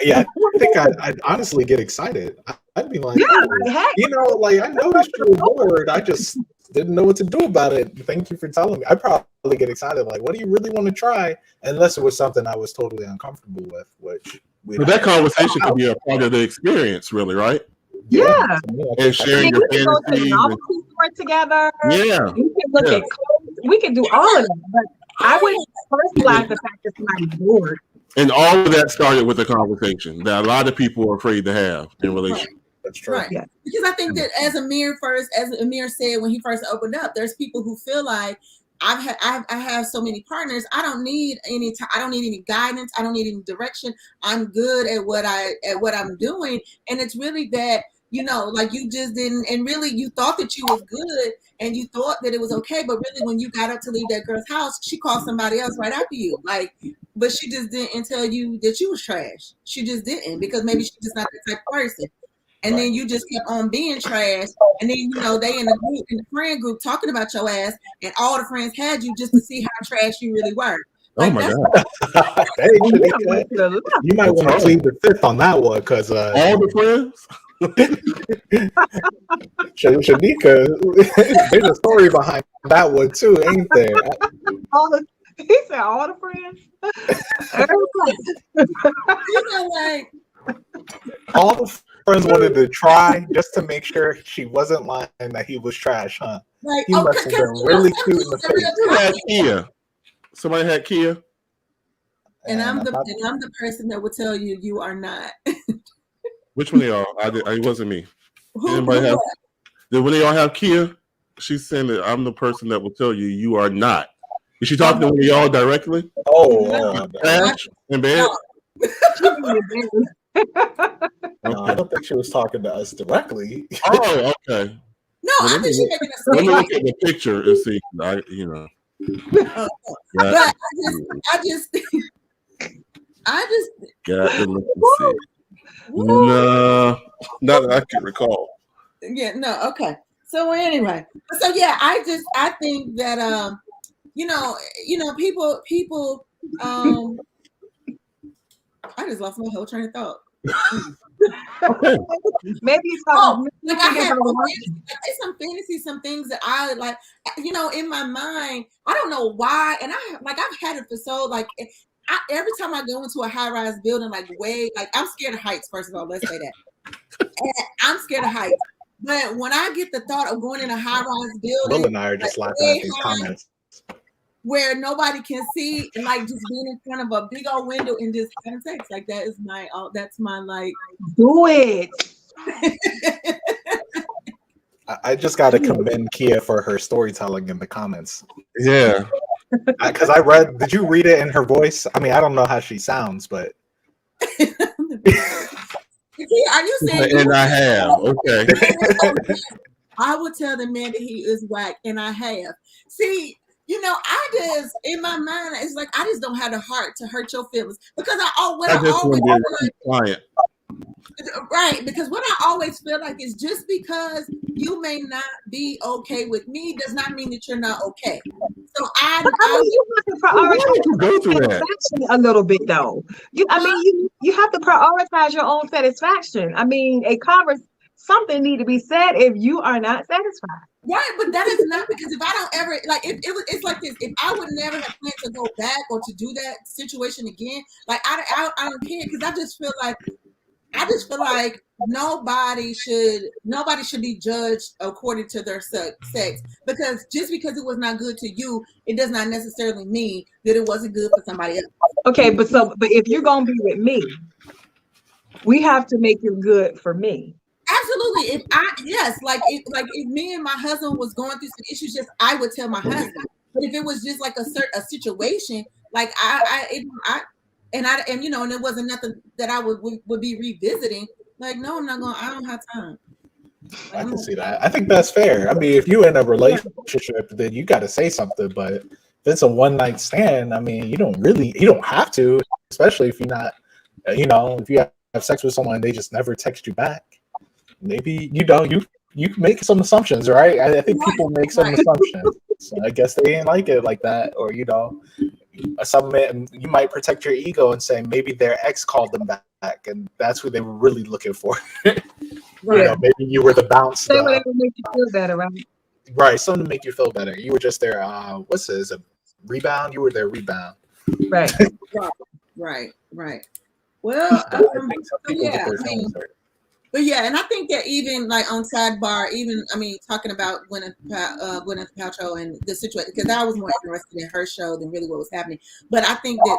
Speaker 3: Yeah, I think I'd honestly get excited. I'd be like,
Speaker 4: yeah,
Speaker 3: oh,
Speaker 4: hey.
Speaker 3: like, I noticed you were bored. I just didn't know what to do about it. Thank you for telling me. I'd probably get excited. Like, what do you really want to try? Unless it was something I was totally uncomfortable with, which
Speaker 1: But that conversation could be a part of the experience, really, right?
Speaker 4: Yeah.
Speaker 1: And sharing your
Speaker 4: we can go to the
Speaker 1: fantasies.
Speaker 4: novelty store together.
Speaker 1: Yeah.
Speaker 4: We can look at clothes. We can do all of that. But I wouldn't personalize the fact that somebody's bored.
Speaker 1: And all of that started with a conversation that a lot of people are afraid to have in relationships.
Speaker 3: That's true.
Speaker 2: Right. Yeah. Because I think that as Amir said when he first opened up, there's people who feel like I have so many partners. I don't need any time. I don't need any guidance. I don't need any direction. I'm good at what I'm doing. And it's really that, like you just didn't, and really you thought that you was good and you thought that it was okay. But really when you got up to leave that girl's house, she called somebody else right after you. But she just didn't tell you that you was trash. She just didn't, because maybe she's just not that type of person. And then you just kept on being trash. And then, they in the friend group talking about your ass, and all the friends had you just to see how trash you really were.
Speaker 1: Like, oh my God.
Speaker 3: Hey, you might want to plead the fifth on that one, because
Speaker 1: all the friends?
Speaker 3: Shanika, there's a story behind that one too, ain't there?
Speaker 4: He said all the friends.
Speaker 2: Like
Speaker 3: all the friends wanted to try just to make sure she wasn't lying that he was trash, huh?
Speaker 2: Like,
Speaker 3: he must have been really cute in the face.
Speaker 1: Who had Kia? Somebody had Kia?
Speaker 2: And I'm the person that will tell you you are not.
Speaker 1: Which one of y'all? It wasn't me. Did when they all have Kia? She's saying that I'm the person that will tell you you are not. Is she talking to one of y'all directly? Ash in bed?
Speaker 3: No, I don't think she was talking to us directly.
Speaker 1: Oh, okay.
Speaker 2: No, I think she's making a
Speaker 1: Let me look at the picture and see.
Speaker 2: But I just
Speaker 1: got to look and see. No, not that I can recall.
Speaker 2: Yeah, no, okay. So anyway, I think that people I just lost my whole train of thought.
Speaker 1: Okay.
Speaker 4: Maybe it's
Speaker 2: some fantasies, some things that I like, in my mind. I don't know why, and I've had it for so every time I go into a high-rise building, I'm scared of heights. First of all, let's say that. And I'm scared of heights. But when I get the thought of going in a high-rise building,
Speaker 3: Will and I are just laughing at these comments,
Speaker 2: where nobody can see, and just being in front of a big old window and just having sex, that's my
Speaker 4: do it.
Speaker 3: I just got to commend Kia for her storytelling in the comments.
Speaker 1: Yeah.
Speaker 3: Because did you read it in her voice? I mean, I don't know how she sounds, but.
Speaker 2: Are you saying?
Speaker 1: And I have. Okay.
Speaker 2: I will tell the man that he is whack, and I have. See, I just, in my mind, it's like I just don't have the heart to hurt your feelings, because I always
Speaker 1: client.
Speaker 2: Right, because what I always feel like is just because you may not be okay with me does not mean that you're not okay. So
Speaker 4: you have to prioritize a little bit, though. You have to prioritize your own satisfaction. I mean, something need to be said if you are not satisfied.
Speaker 2: Right, but that is not, because if I don't ever, like, it's like this. If I would never have planned to go back or to do that situation again, like I don't care, because I just feel like nobody should be judged according to their sex, because just because it was not good to you, it does not necessarily mean that it wasn't good for somebody else.
Speaker 4: Okay, but if you're gonna be with me, we have to make it good for me.
Speaker 2: Absolutely. If me and my husband was going through some issues, I would tell my husband. But if it was just like a situation, like and it wasn't nothing that I would be revisiting. Like, no, I'm not going. I don't have time.
Speaker 3: I can see that. I think that's fair. I mean, if you're in a relationship, then you got to say something. But if it's a one night stand, I mean, you don't have to, especially if you're not, if you have sex with someone and they just never text you back. Maybe you make some assumptions, right? I think people make some assumptions. So I guess they didn't like it like that, or you might protect your ego and say maybe their ex called them back, and that's who they were really looking for.
Speaker 2: Right.
Speaker 3: Maybe you were the bounce.
Speaker 4: Something to make you feel better, right?
Speaker 3: Right, something to make you feel better. You were just their what's this? A rebound? You were their rebound.
Speaker 4: Right.
Speaker 2: Right. Well, but yeah, and I think that even like on sidebar, talking about Gwyneth Paltrow and the situation, because I was more interested in her show than really what was happening. But I think that,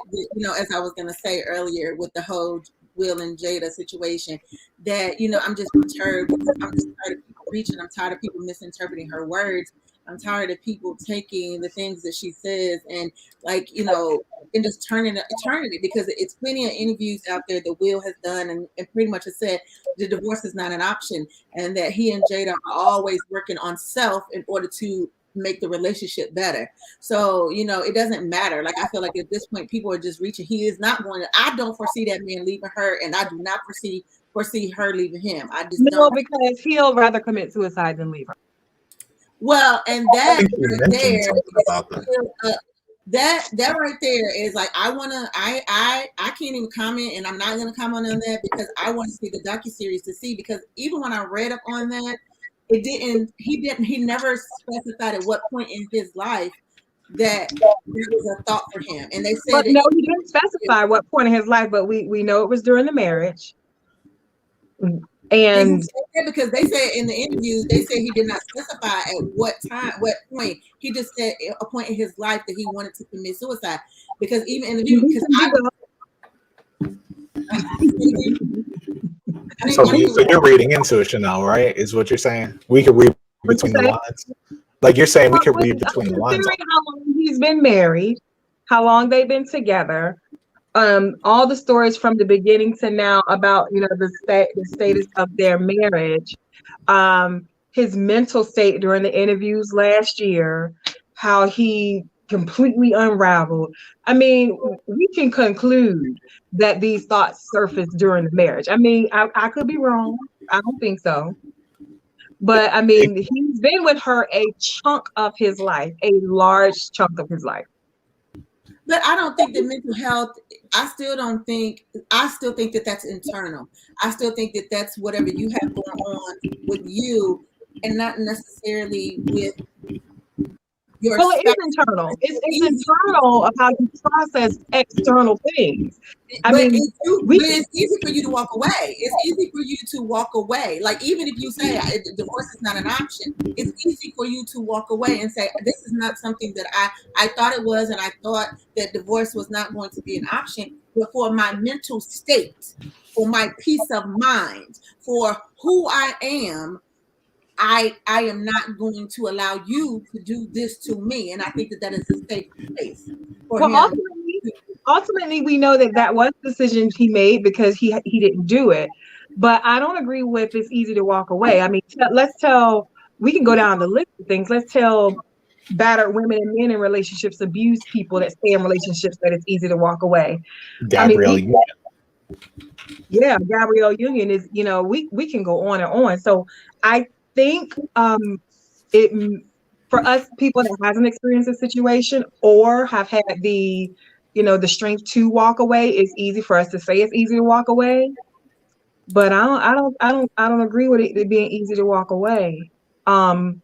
Speaker 2: as I was going to say earlier with the whole Will and Jada situation, that, I'm just perturbed because I'm just tired of people reaching. I'm tired of people misinterpreting her words. I'm tired of people taking the things that she says and and just turning it, because it's plenty of interviews out there that Will has done and pretty much has said the divorce is not an option, and that he and Jada are always working on self in order to make the relationship better. So, it doesn't matter. Like, I feel like at this point, people are just reaching. He is not going to, I don't foresee that man leaving her, and I do not foresee her leaving him. I just don't.
Speaker 4: Because he'll rather commit suicide than leave her.
Speaker 2: Well, and that right there, that right there is like, I can't even comment, and I'm not going to comment on that because I want to see the docuseries to see, because even when I read up on that, he never specified at what point in his life that there was a thought for him. And they said,
Speaker 4: no, he didn't specify what point in his life, but we know it was during the marriage. And
Speaker 2: because they said in the interviews, they said he did not specify at what point. He just said a point in his life that he wanted to commit suicide. Because even in the view,
Speaker 3: so you're reading into it, Chanel, right? Is what you're saying? We could read between the lines. Like you're saying, we could read between the lines.
Speaker 4: How long he's been married, how long they've been together. All the stories from the beginning to now about the status of their marriage, his mental state during the interviews last year, how he completely unraveled. I mean, we can conclude that these thoughts surfaced during the marriage. I mean, I could be wrong. I don't think so. But I mean, he's been with her a chunk of his life, a large chunk of his life.
Speaker 2: But I don't think that mental health, I still think that that's internal. I still think that that's whatever you have going on with you, and not necessarily with your
Speaker 4: Well, it is internal. It's internal of how you process external things.
Speaker 2: It's easy for you to walk away. It's easy for you to walk away. Like, even if you say divorce is not an option, it's easy for you to walk away and say, this is not something that I thought it was, and I thought that divorce was not going to be an option. But for my mental state, for my peace of mind, for who I am, I am not going to allow you to do this to me. And I think that is a safe place for him.
Speaker 4: Ultimately, we know that was the decision he made because he didn't do it. But I don't agree with it's easy to walk away. I mean, we can go down the list of things. Let's tell battered women and men in relationships, abused people that stay in relationships, that it's easy to walk away.
Speaker 3: Gabrielle Union.
Speaker 4: Yeah, Gabrielle Union is, we can go on and on. So I think for us people that hasn't experienced a situation or have had the strength to walk away, it's easy for us to say it's easy to walk away. But I don't agree with it being easy to walk away. I'm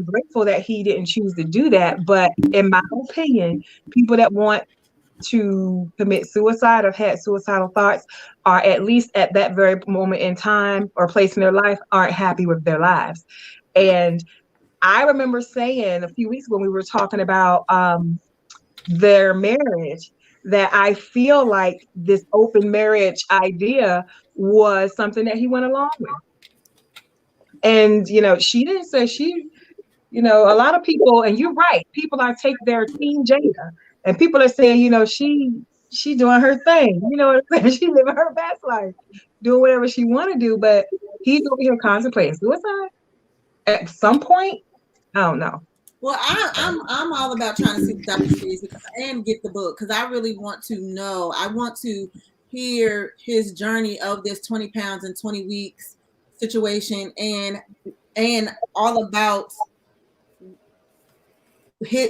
Speaker 4: grateful that he didn't choose to do that. But in my opinion, people that want to commit suicide or had suicidal thoughts are, at least at that very moment in time or place in their life, aren't happy with their lives. And I remember saying a few weeks when we were talking about their marriage, that I feel like this open marriage idea was something that he went along with. And, she didn't say a lot of people, and you're right, people are take their Team Jada, and people are saying, she doing her thing. You know what I'm saying? She living her best life, doing whatever she want to do, but he's over here contemplating suicide at some point. I don't know.
Speaker 2: Well, I'm all about trying to see the docuseries and get the book, because I really want to know. I want to hear his journey of this 20 pounds in 20 weeks situation, and all about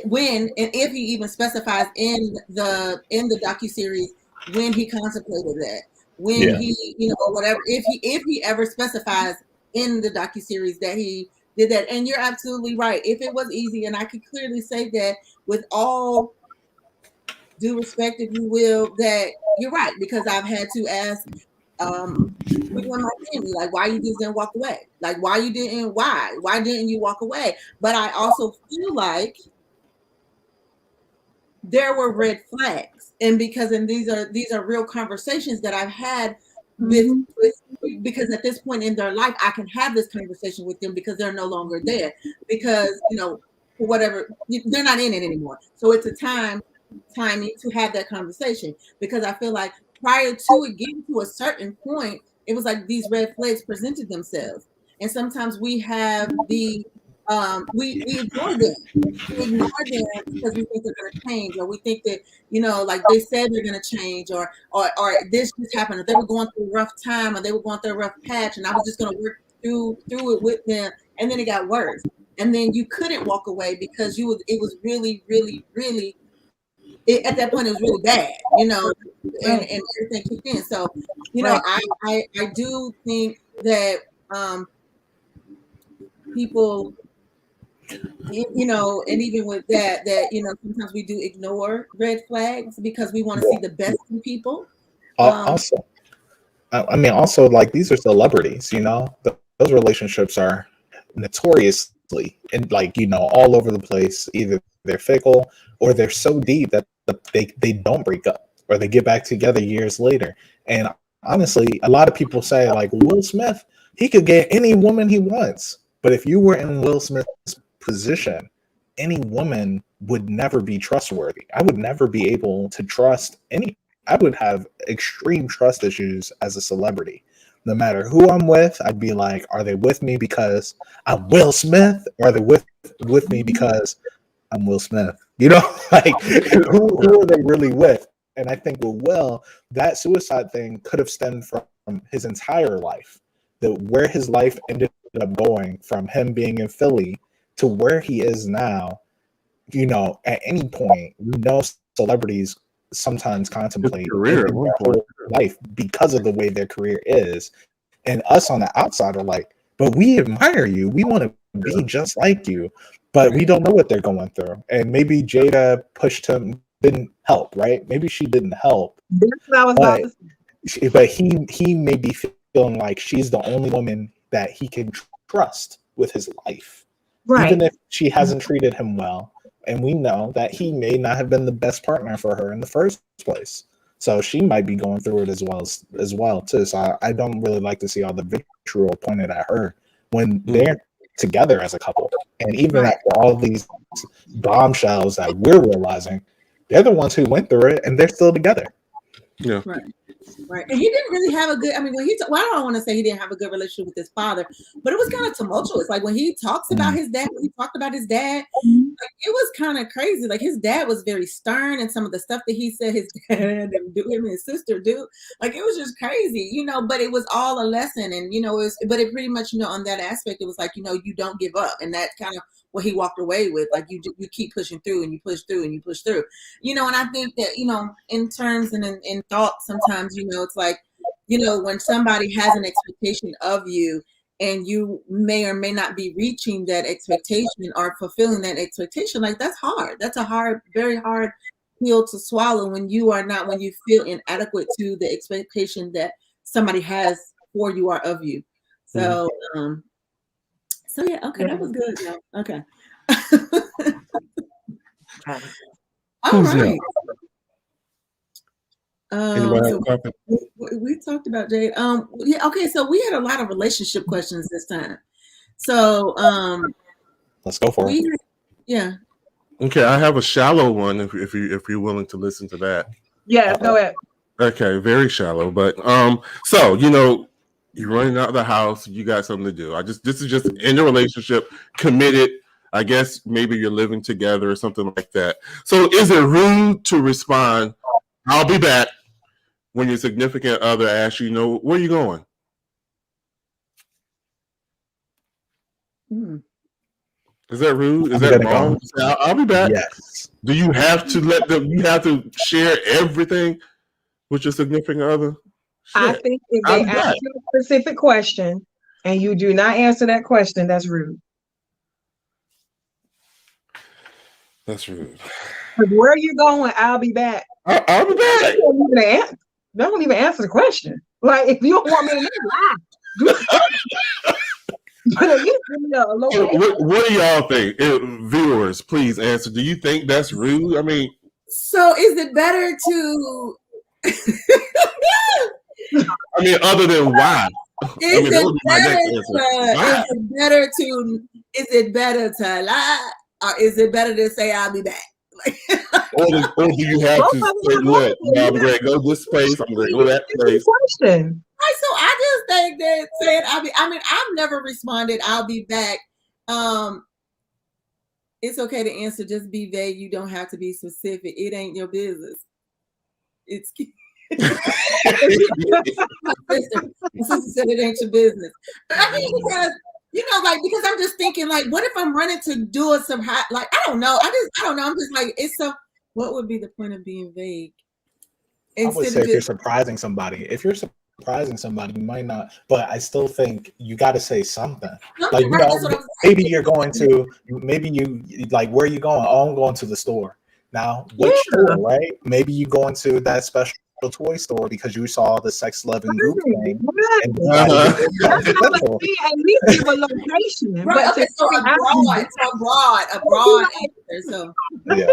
Speaker 2: when and if he even specifies in the docuseries when he contemplated that, when he whatever, if he ever specifies in the docuseries that he did that. And you're absolutely right. If it was easy, and I could clearly say that with all due respect, if you will, that you're right, because I've had to ask people in my family, like, why you just didn't walk away? Like, why didn't you walk away? But I also feel like there were red flags, and these are real conversations that I've had with because at this point in their life, I can have this conversation with them because they're no longer there, because whatever, they're not in it anymore. So it's a timing to have that conversation, because I feel like prior to it getting to a certain point, it was like these red flags presented themselves, and sometimes we have we ignore them. We ignore them because we think they're going to change, or we think that like they said they're going to change, or this just happened, or they were going through a rough time, or they were going through a rough patch, and I was just going to work through it with them, and then it got worse, and then you couldn't walk away because it was really, really, really. At that point, it was really bad, and everything kicked in. So, I do think that people, and even with that sometimes we do ignore red flags because we want to see the best in people.
Speaker 3: Also, like, these are celebrities, those relationships are notoriously and all over the place. Either they're fickle or they're so deep that they don't break up, or they get back together years later. And honestly, a lot of people say, like, Will Smith, he could get any woman he wants. But if you were in Will Smith's position, any woman would never be trustworthy. I would never be able to trust any. I would have extreme trust issues as a celebrity. No matter who I'm with, I'd be like, are they with me because I'm Will Smith, or are they with me because I'm Will Smith? Like, who are they really with? And I think with Will, that suicide thing could have stemmed from his entire life. Where his life ended up going, from him being in Philly to where he is now. At any point, celebrities sometimes contemplate their whole life because of the way their career is. And us on the outside are like, but we admire you. We want to be just like you. But we don't know what they're going through. And maybe Jada pushed him, didn't help, right? Maybe she didn't help.
Speaker 4: That's what I was about to say.
Speaker 3: But he may be feeling like she's the only woman that he can trust with his life. Right. Even if she hasn't treated him well. And we know that he may not have been the best partner for her in the first place. So she might be going through it as well too. So I don't really like to see all the vitriol pointed at her when they're together as a couple. And even after all these bombshells that we're realizing, they're the ones who went through it, and they're still together.
Speaker 1: Yeah.
Speaker 2: Right. And he didn't really have a good, I don't want to say he didn't have a good relationship with his father, but it was kind of tumultuous. Like when he talks about his dad, when he talked about his dad, like, it was kind of crazy. Like his dad was very stern, and some of the stuff that he said his dad and him and his sister do, like, it was just crazy, but it was all a lesson. And, but it pretty much, on that aspect, it was like, you don't give up. And that's kind of what he walked away with. Like you keep pushing through, and you push through, and you push through, and I think that, in terms and in thought, sometimes, it's like, when somebody has an expectation of you and you may or may not be reaching that expectation or fulfilling that expectation, like that's hard. That's a very hard pill to swallow when you feel inadequate to the expectation that somebody has for you or of you. So, so yeah, okay, that was good. Yeah. Okay. All right. So we talked about Jade. Yeah. Okay. So we had a lot of relationship questions this time. So
Speaker 3: let's go for it.
Speaker 2: Yeah.
Speaker 1: Okay, I have a shallow one. If you're willing to listen to that.
Speaker 4: Yeah. Go ahead.
Speaker 1: Okay, very shallow, but so you're running out of the house. You got something to do. This is just in a relationship, committed. I guess maybe you're living together or something like that. So is it rude to respond, "I'll be back," when your significant other asks you, where are you going? Is that rude? Is that wrong? I'll be back.
Speaker 3: Yes.
Speaker 1: Do you have to let them? You have to share everything with your significant other? Shit.
Speaker 4: I think if they ask you a specific question and you do not answer that question, that's rude.
Speaker 1: That's rude.
Speaker 4: Where are you going? I'll be back.
Speaker 1: I'll be back.
Speaker 4: Don't even answer the question. Like, if you don't want me to know, lie.
Speaker 1: What do y'all think? Viewers, please answer. Do you think that's rude? I mean,
Speaker 2: so is it better to?
Speaker 1: I mean, other than why?
Speaker 2: Is it better to lie, or is it better to say I'll be back?
Speaker 1: or do you have to say, "Look, I'm going to go this place. I'm going to go that place"?
Speaker 4: Question.
Speaker 2: Right, so I just think that saying I've never responded, "I'll be back." It's okay to answer. Just be vague. You don't have to be specific. It ain't your business. It's. My sister said it ain't your business. I mean, because I'm just thinking, like, what if I'm running to do some hot, like, I don't know. I don't know. I'm just like, what would be the point of being vague?
Speaker 3: I would say if you're surprising somebody, you might not, but I still think you got to say something. Like, maybe you're going to, where are you going? Oh, I'm going to the store. Now, what store, right? Maybe you go into that special toy store because you saw the sex loving group thing. And
Speaker 4: at least give a location.
Speaker 2: Right, okay, so abroad answer. So
Speaker 3: yeah,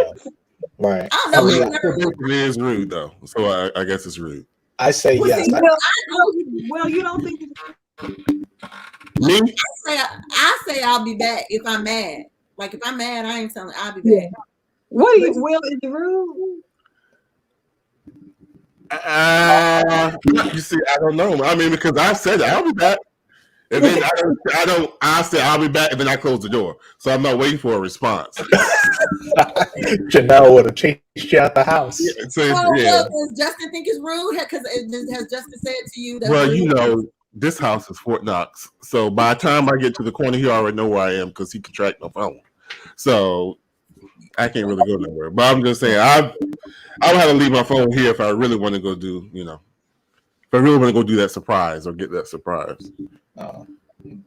Speaker 3: right.
Speaker 2: I don't know.
Speaker 1: It is rude though, so I guess it's rude.
Speaker 3: I say yes.
Speaker 4: Well, you don't think
Speaker 1: me?
Speaker 2: I say I'll be back if I'm mad. Like if I'm mad, I ain't telling I'll be back.
Speaker 4: What are you? Will is it rude?
Speaker 1: You see, I don't know. I mean, because I said I'll be back, and then I said I'll be back, and then I close the door, so I'm not waiting for a response.
Speaker 3: Janelle would have chased you out the house.
Speaker 2: Yeah, does Justin think it's rude? Because has Justin said to you that?
Speaker 1: Well, this house is Fort Knox, so by the time I get to the corner, he already know where I am because he can track my phone. So I can't really go nowhere. But I'm just saying, I would have to leave my phone here if I really want to go do, if I really want to go do that surprise or get that surprise.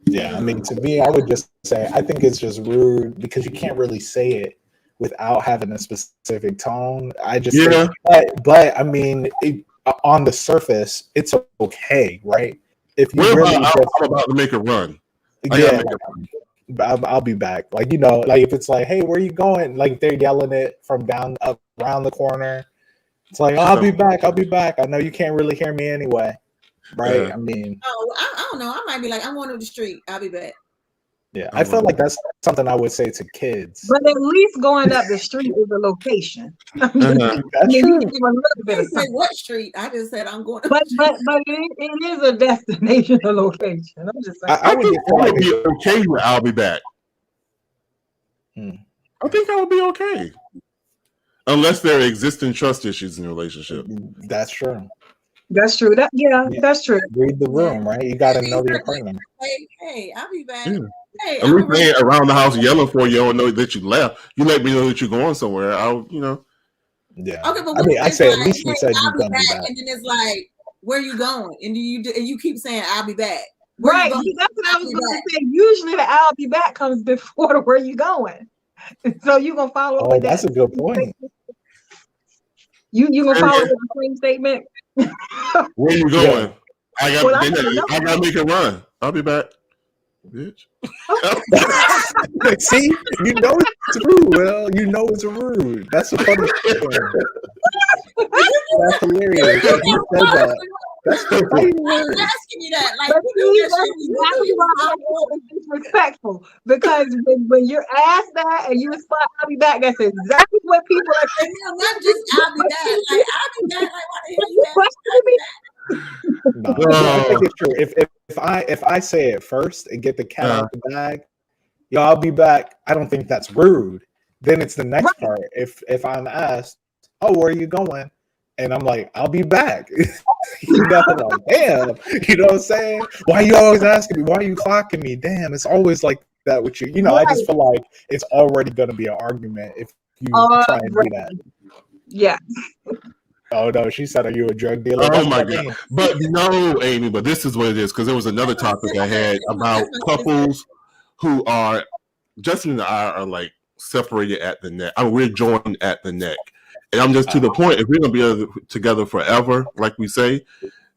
Speaker 3: Yeah, I mean, to me, I would just say I think it's just rude because you can't really say it without having a specific tone. I just think, but I mean, on the surface, it's okay, right? If you
Speaker 1: I'm about to make a run.
Speaker 3: I'll be back. Like, if it's like, hey, where are you going? Like they're yelling it from down up around the corner. It's like, I'll be back. I know you can't really hear me anyway. Right. I mean,
Speaker 2: I don't know. I might be like, I'm going to the street. I'll be back.
Speaker 3: Yeah, I feel like that's something I would say to kids.
Speaker 4: But at least going up the street is a location.
Speaker 3: That's true.
Speaker 2: You give a little bit of say what street? I just said I'm going.
Speaker 4: But it is a destination, a location. I'm just saying.
Speaker 1: I would be okay with I'll be back. I think I would be okay, unless there are existing trust issues in the relationship.
Speaker 3: That's true.
Speaker 4: That's true. That's true.
Speaker 3: Read the room, right? You got to know your partner.
Speaker 2: Hey, I'll be back.
Speaker 1: Yeah.
Speaker 2: Hey,
Speaker 1: I'm saying around the house yelling for you. Don't know that you left. You let me know that you're going somewhere.
Speaker 3: Yeah.
Speaker 2: Okay, but
Speaker 3: I mean, I say at least you said
Speaker 2: I'll
Speaker 3: you're gonna be back.
Speaker 2: And then it's like, where you going? And you keep saying, I'll be back. Where
Speaker 4: Right. That's what I was going to say. Usually the I'll be back comes before the where you going. So you going to follow up with
Speaker 3: that's
Speaker 4: that.
Speaker 3: a good point.
Speaker 4: You going to follow up with the same statement?
Speaker 1: Where you going?
Speaker 3: Yeah.
Speaker 1: I got to make it run. I'll be back. Bitch.
Speaker 3: See, you know it's rude. Well, you know it's rude. That's a funny thing. That's hilarious. You said that. That's the right word.
Speaker 2: I'm asking you that. Like,
Speaker 4: it's disrespectful because when you're asked that and you respond, I'll be back, that's exactly what people are saying.
Speaker 2: Not just I'll be back. Like, I'll be back. Like, why the hell you asking me?
Speaker 3: No, I think it's true. If I say it first and get the cat out the bag, I'll be back. I don't think that's rude. Then it's the next part. If I'm asked, oh, where are you going? And I'm like, I'll be back. Like, damn. You know what I'm saying? Why are you always asking me? Why are you clocking me? Damn, it's always like that with you. I just feel like it's already going to be an argument if you try and do that.
Speaker 4: Yeah.
Speaker 3: Oh no, she said, "Are you a drug dealer?"
Speaker 1: Oh my God! But no, Amy. But this is what it is, because there was another topic I had about couples who are Justin and I are like separated at the neck. We're joined at the neck, and I'm just to the point. If we're gonna be together forever, like we say,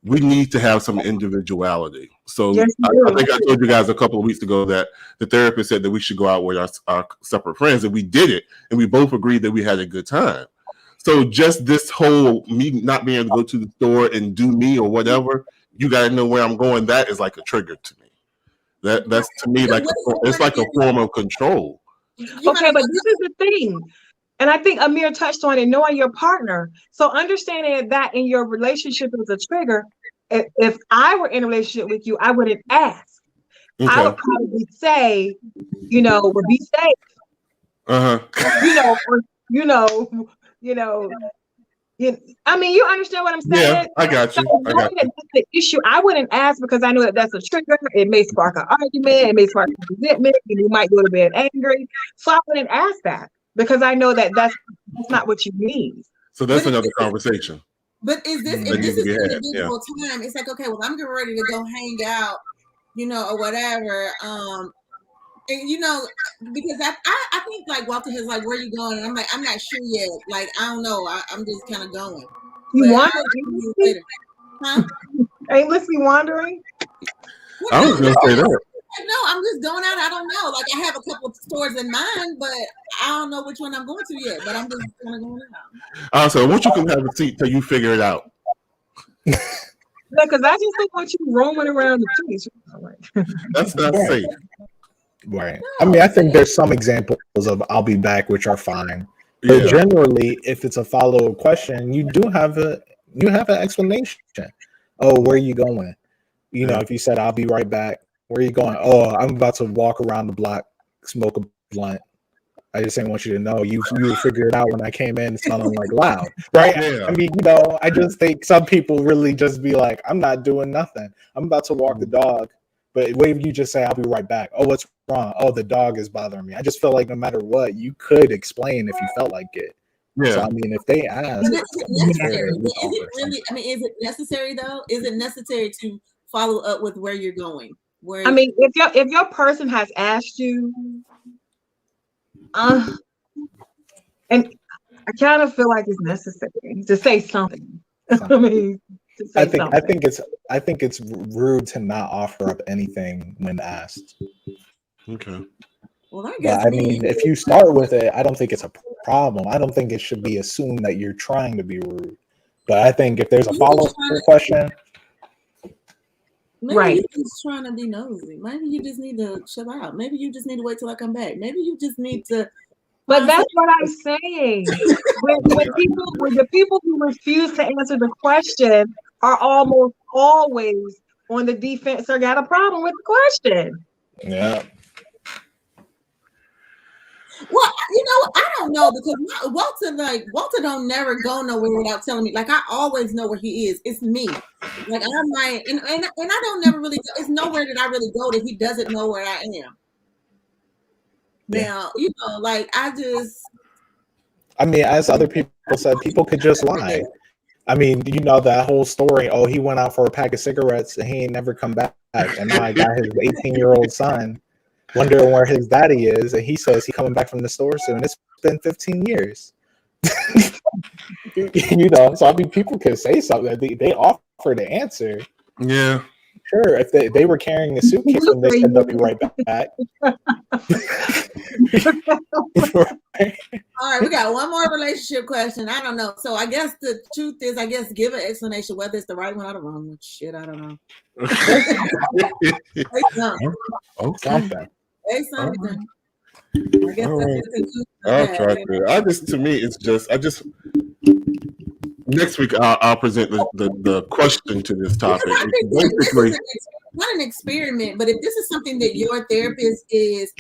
Speaker 1: we need to have some individuality. So yes, I think I told you guys a couple of weeks ago that the therapist said that we should go out with our separate friends, and we did it, and we both agreed that we had a good time. So just this whole me not being able to go to the store and do me or whatever, you got to know where I'm going. That is like a trigger to me. That's to me like it's like a form of control.
Speaker 4: Okay, but this is the thing, and I think Amir touched on it, knowing your partner. So understanding that in your relationship is a trigger. If I were in a relationship with you, I wouldn't ask. Okay. I would probably say, would be safe. I mean, you understand what I'm saying?
Speaker 1: Yeah, I got you.
Speaker 4: That's the issue. I wouldn't ask because I know that that's a trigger. It may spark an argument. It may spark resentment. And you might go to bed angry. So I wouldn't ask that because I know that that's not what you need.
Speaker 1: So that's another conversation.
Speaker 2: But is this if this is individual time? It's like, okay, well, I'm getting ready to go hang out, or whatever. And because I think like Walter has like, where you going? And I'm like, I'm not sure yet. Like, I don't know. I'm just kind of going.
Speaker 4: You wandering? Huh? Aimlessly wandering?
Speaker 1: I was gonna say that.
Speaker 2: No, I'm just going out. I don't know. Like, I have a couple of stores in mind, but I don't know which one I'm going to yet. But I'm just kind of going out.
Speaker 1: So once you can have a seat till you figure it out.
Speaker 4: Yeah, because I just don't want you roaming around the streets.
Speaker 1: That's not safe.
Speaker 3: Right. I mean, I think there's some examples of I'll be back, which are fine. But generally, if it's a follow-up question, you do have an explanation. Oh, where are you going? If you said I'll be right back, where are you going? Oh, I'm about to walk around the block, smoke a blunt. I just didn't want you to know. You figured it out when I came in sounding like loud. Right? Yeah. I mean, I just think some people really just be like, I'm not doing nothing. I'm about to walk the dog. But what if you just say, I'll be right back? Oh, what's wrong? Oh, the dog is bothering me. I just feel like no matter what, you could explain if you felt like it. Yeah. So, I mean, if they ask.
Speaker 2: Is it necessary? Is it necessary, though? Is it necessary to follow up with where you're going?
Speaker 4: I mean, if your person has asked you, and I kind of feel like it's necessary to say something. I mean,
Speaker 3: I think it's rude to not offer up anything when asked.
Speaker 1: Okay.
Speaker 2: Well, I guess.
Speaker 3: But, I mean, if you start with it, I don't think it's a problem. I don't think it should be assumed that you're trying to be rude. But I think if there's a follow-up question.
Speaker 2: Maybe you're just trying to be nosy. Maybe you just need to chill out. Maybe you just need to wait till I come back. Maybe you just need to.
Speaker 4: But that's what I'm saying. when the people who refuse to answer the question are almost always on the defense or got a problem with the question.
Speaker 3: Yeah.
Speaker 2: Well, I don't know because Walter don't never go nowhere without telling me. Like, I always know where he is. It's me. Like, I'm like, and I don't never really. It's nowhere that I really go that he doesn't know where I am. Now, like I mean,
Speaker 3: as other people said, people could just lie. I mean, you know that whole story. Oh, he went out for a pack of cigarettes and he ain't never come back. And now I got his 18-year-old son wondering where his daddy is, and he says he's coming back from the store soon. It's been 15 years. You know, so I mean, people can say something. They offer the answer.
Speaker 1: Yeah.
Speaker 3: Sure, if they were carrying a suitcase and they said they'll be right back.
Speaker 2: All right, we got one more relationship question. I don't know. So I guess the truth is, give an explanation whether it's the right one or the wrong one. Shit, I don't know. Say something.
Speaker 3: Okay.
Speaker 2: Say something. I guess
Speaker 1: I'll try to. To me, it's just. Next week, I'll present the question to this topic.
Speaker 2: Basically, this is not an experiment, but if this is something that your therapist is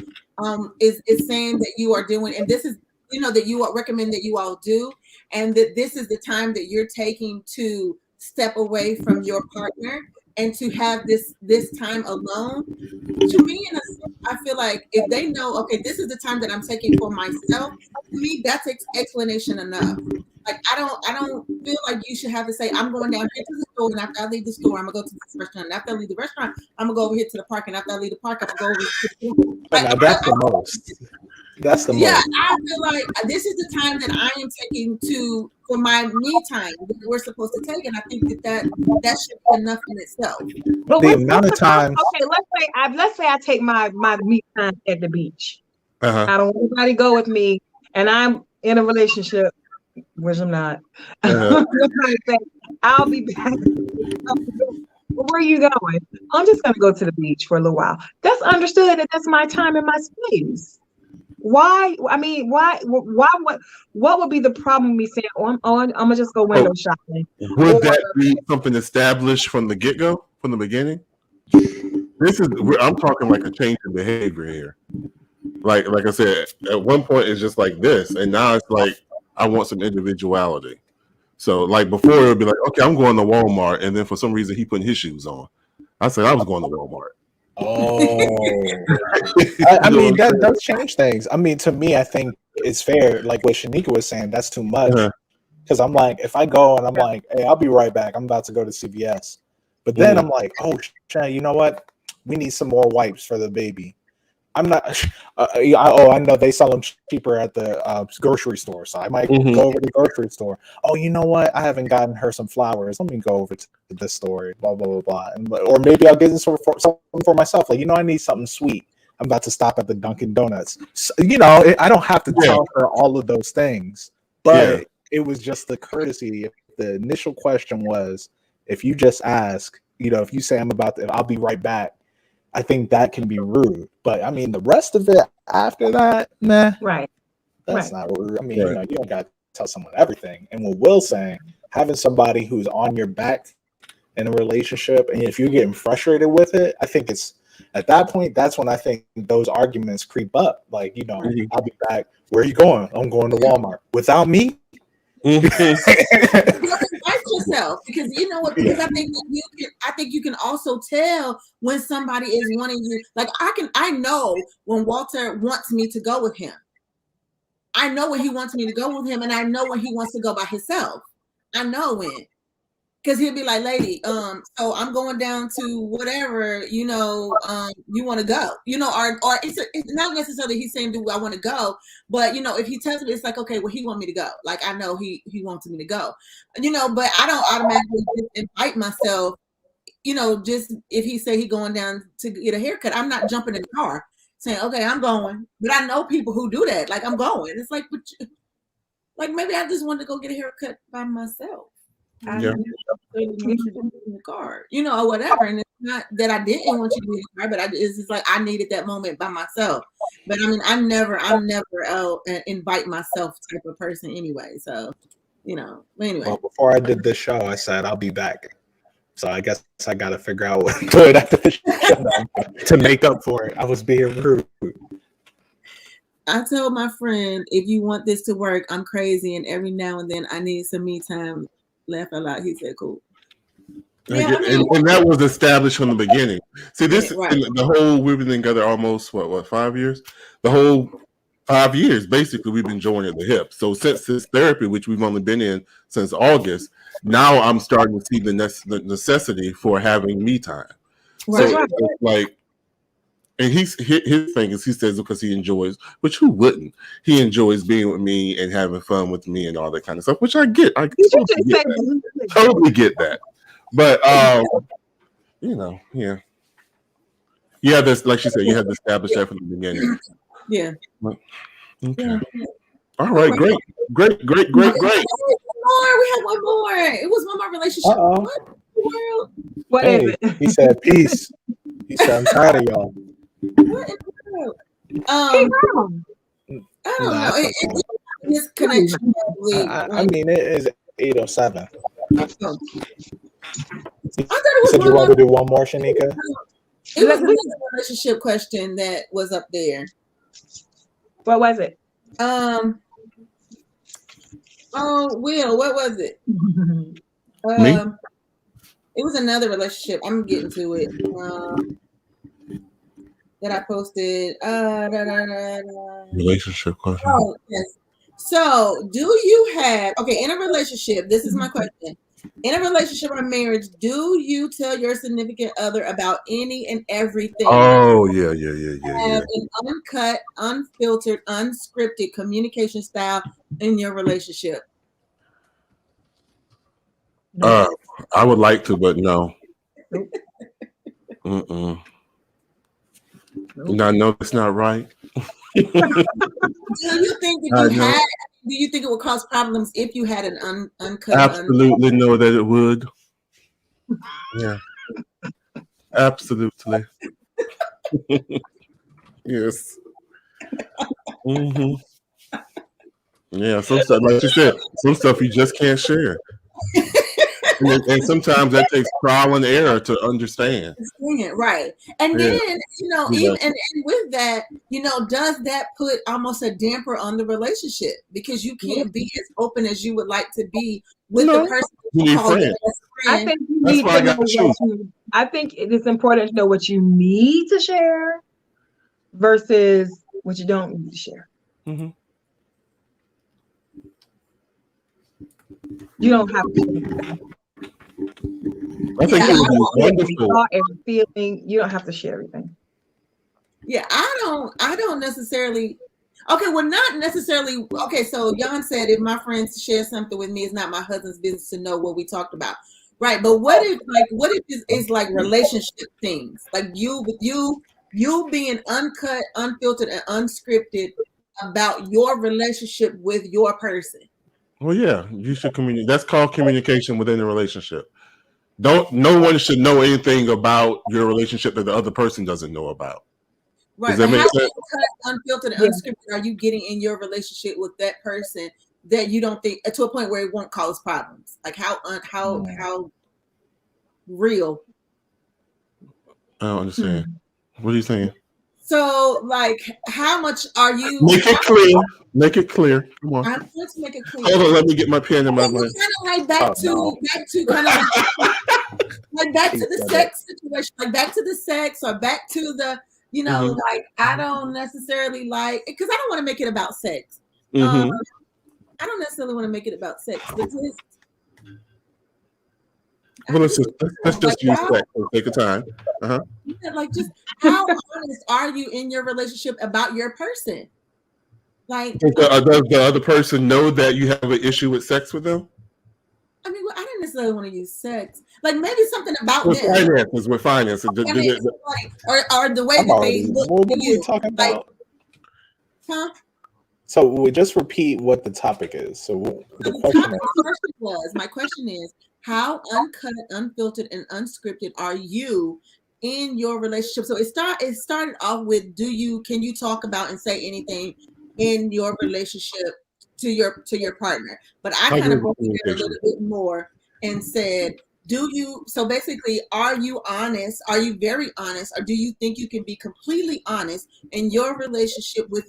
Speaker 2: saying that you are doing, and this is that you recommend that you all do, and that this is the time that you're taking to step away from your partner and to have this time alone. To me, I feel like if they know, okay, this is the time that I'm taking for myself. To me, that's explanation enough. Like I don't feel like you should have to say, I'm going down here to the store, and after I leave the store, I'm gonna go to this restaurant. And after I leave the restaurant, I'm gonna go over here to the park, and after I leave the park, I'm gonna go over to the store.
Speaker 3: Now that's the most. That's the most.
Speaker 2: Yeah, I feel like this is the time that I am taking for my me time that we're supposed to take, and I think that should be enough in itself.
Speaker 4: But
Speaker 3: the amount of times.
Speaker 4: Okay, let's say I take my me time at the beach.
Speaker 1: Uh-huh.
Speaker 4: I don't want anybody to go with me, and I'm in a relationship, which I'm not.
Speaker 1: Uh-huh.
Speaker 4: I'll be back. Where are you going? I'm just gonna go to the beach for a little while. That's understood that that's my time and my space. Why? I mean, why? What would be the problem with me saying, "Oh, I'm gonna just go window shopping"?
Speaker 1: Would that be something established from the get-go, from the beginning? I'm talking like a change in behavior here. Like I said, at one point it's just like this, and now it's like I want some individuality. So like before it would be like, okay, I'm going to Walmart, and then for some reason he putting his shoes on. I said I was going to Walmart.
Speaker 3: Oh, I mean that does change things. I mean, to me, I think it's fair. Like what Shanika was saying, that's too much. Because I'm like, if I go and I'm like, hey, I'll be right back. I'm about to go to CVS, but then I'm like, oh, you know what? We need some more wipes for the baby. I'm not. I know they sell them cheaper at the grocery store, so I might go over to the grocery store. Oh, you know what? I haven't gotten her some flowers. Let me go over to this store. Blah blah blah blah. Or maybe I'll get some for myself. Like I need something sweet. I'm about to stop at the Dunkin' Donuts. So, I don't have to tell her all of those things, but it was just the courtesy. If the initial question was, if you just ask, if you say I'll be right back. I think that can be rude, but I mean the rest of it after that, nah,
Speaker 4: right?
Speaker 3: That's not rude. I mean, you don't got to tell someone everything. And what Will's saying, having somebody who's on your back in a relationship, and if you're getting frustrated with it, I think it's at that point that's when I think those arguments creep up. Like, I'll be back. Where are you going? I'm going to Walmart. Without me.
Speaker 2: Invite yourself, because you know what? Because I think you can also tell when somebody is wanting you. Like I know when Walter wants me to go with him. I know when he wants me to go with him, and I know when he wants to go by himself. I know when, because he'll be like, "Lady, so I'm going down to whatever, you want to go, or it's not necessarily he's saying, do I want to go, but if he tells me, it's like, okay, well, he wants me to go. Like I know he wants me to go, but I don't automatically just invite myself, just if he say he going down to get a haircut, I'm not jumping in the car saying, okay, I'm going. But I know people who do that. Like I'm going. It's like, like maybe I just wanted to go get a haircut by myself. I in the car, or whatever. And it's not that I didn't want you to be in the car, but it's just like I needed that moment by myself. But I mean, I'm never an invite myself type of person anyway. So, anyway.
Speaker 3: Well, before I did this show, I said I'll be back. So I guess I got to figure out what to do after the show to make up for it. I was being rude.
Speaker 2: I told my friend, if you want this to work, I'm crazy, and every now and then I need some me time. Laugh out loud. He said, "Cool."
Speaker 1: Yeah, and that was established from the beginning. See, this the whole we've been together almost what 5 years. The whole 5 years, basically, we've been joined at the hip. So since this therapy, which we've only been in since August, now I'm starting to see the necessity for having me time.
Speaker 2: Right.
Speaker 1: So it's like, and his thing is, he says because he enjoys, which who wouldn't? He enjoys being with me and having fun with me and all that kind of stuff, which I get. I totally get that. But yeah. Yeah, this, like she said, you have to establish that from the beginning.
Speaker 2: Yeah.
Speaker 1: Okay.
Speaker 2: Yeah.
Speaker 1: All right, great.
Speaker 2: We have one more. It was one more relationship. What in the world?
Speaker 4: What is it?
Speaker 3: He said, peace. He said, I'm tired of y'all.
Speaker 2: What in the world? I don't know. His connection.
Speaker 3: I mean, it is 8:07.
Speaker 2: I thought it
Speaker 3: You said you want to do one more, Shanika?
Speaker 2: It was another relationship question that was up there.
Speaker 4: What was it?
Speaker 2: Oh, Will, what was it?
Speaker 1: Me?
Speaker 2: It was another relationship. I'm getting to it. That I posted.
Speaker 1: Relationship question.
Speaker 2: Oh, yes. So, do you have, in a relationship, this is my question. In a relationship or marriage, do you tell your significant other about any and everything?
Speaker 1: Oh, yeah.
Speaker 2: Have an uncut, unfiltered, unscripted communication style in your relationship?
Speaker 1: I would like to, but no. No, that's not right.
Speaker 2: Do you think do you think it would cause problems if you had an uncut?
Speaker 1: Absolutely know that it would. Yeah. Absolutely. Yes. Yeah, some stuff, like you said, some stuff you just can't share. And sometimes that takes trial and error to understand.
Speaker 2: Right. And then, even and with that, does that put almost a damper on the relationship because you can't be as open as you would like to be with the person you call your best friend?
Speaker 4: I think you need to know I think it is important to know what you need to share versus what you don't need to share.
Speaker 1: Mm-hmm.
Speaker 4: You don't have to.
Speaker 1: I think it would be wonderful.
Speaker 4: Every feeling, you don't have to share everything.
Speaker 2: Yeah, I don't necessarily. Okay, well, not necessarily. Okay, so Jan said if my friends share something with me, it's not my husband's business to know what we talked about, right? But what if it's like relationship things, like you being uncut, unfiltered, and unscripted about your relationship with your person?
Speaker 1: Well, yeah, you should communicate. That's called communication within the relationship. No one should know anything about your relationship that the other person doesn't know about.
Speaker 2: Right.
Speaker 1: Does that make sense?
Speaker 2: How unfiltered and unscripted are you getting in your relationship with that person that you don't think to a point where it won't cause problems? Like how real?
Speaker 1: I don't understand. What are you saying?
Speaker 2: So, like, how much are you?
Speaker 1: Make it clear. Make it clear. Come on.
Speaker 2: I'm going to make it clear.
Speaker 1: Hold on, let me get my pen in my mind.
Speaker 2: Kind of like back to kind of like back to the sex situation, like back to the sex or back to the, like I don't necessarily like because I don't want to make it about sex. I don't necessarily want to make it about sex, but
Speaker 1: let's just use sex for the sake of time.
Speaker 2: Like, just how honest are you in your relationship about your person? Like,
Speaker 1: does the other person know that you have an issue with sex with them?
Speaker 2: I mean, I didn't necessarily want to use sex. Like, maybe something about
Speaker 1: with
Speaker 2: them.
Speaker 1: With finances.
Speaker 2: Or the way that they look
Speaker 3: what
Speaker 2: at you.
Speaker 3: Talking about?
Speaker 2: Huh?
Speaker 3: So we just repeat what the topic is. So the question
Speaker 2: my question is, how uncut, unfiltered, and unscripted are you in your relationship? So it started off with, can you talk about and say anything in your relationship to your partner? But I kind of broke it a little bit more and said, so basically, are you honest? Are you very honest? Or do you think you can be completely honest in your relationship with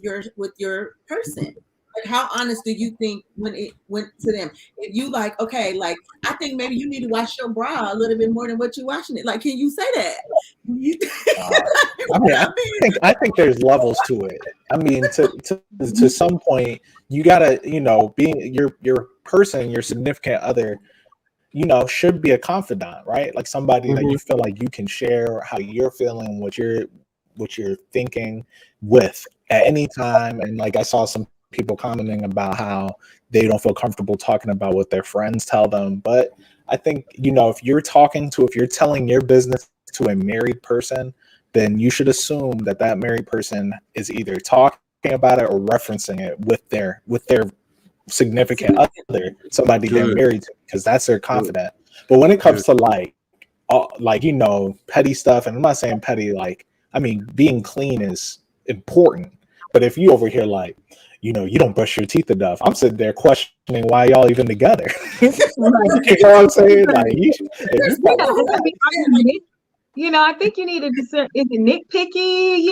Speaker 2: your person? Like, how honest do you think when it went to them? If you like, I think maybe you need to wash your bra a little bit more than what you're washing it. Like, can you say that?
Speaker 3: I think there's levels to it. I mean, to some point, you gotta, being your person, your significant other, should be a confidant, right? Like somebody that you feel like you can share how you're feeling, what you're thinking with at any time. And like I saw some people commenting about how they don't feel comfortable talking about what their friends tell them. But I think, if you're telling your business to a married person, then you should assume that married person is either talking about it or referencing it with their significant other, somebody they're married to, because that's their confidant. But when it comes to petty stuff, and I'm not saying petty, being clean is important. But if you over here you don't brush your teeth enough, I'm sitting there questioning why y'all even together. You know what I'm saying?
Speaker 4: I think you need to discern, is it nitpicky?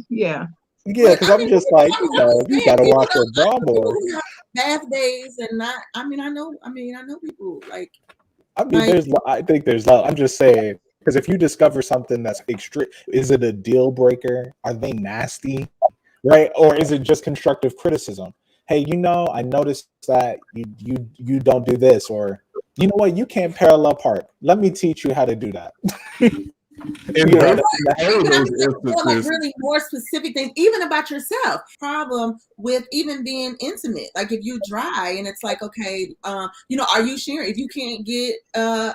Speaker 4: Yeah.
Speaker 3: Yeah, because I'm just you gotta watch your bra more.
Speaker 2: Bath days and not. I know people like.
Speaker 3: I think there's. I'm just saying, because if you discover something that's extreme, is it a deal breaker? Are they nasty, right? Or is it just constructive criticism? Hey, I noticed that you don't do this, or you know what, you can't parallel park. Let me teach you how to do that.
Speaker 1: And
Speaker 2: really more specific things, even about yourself. Problem with even being intimate, like if you dry and it's like, okay, are you sharing? If you can't get an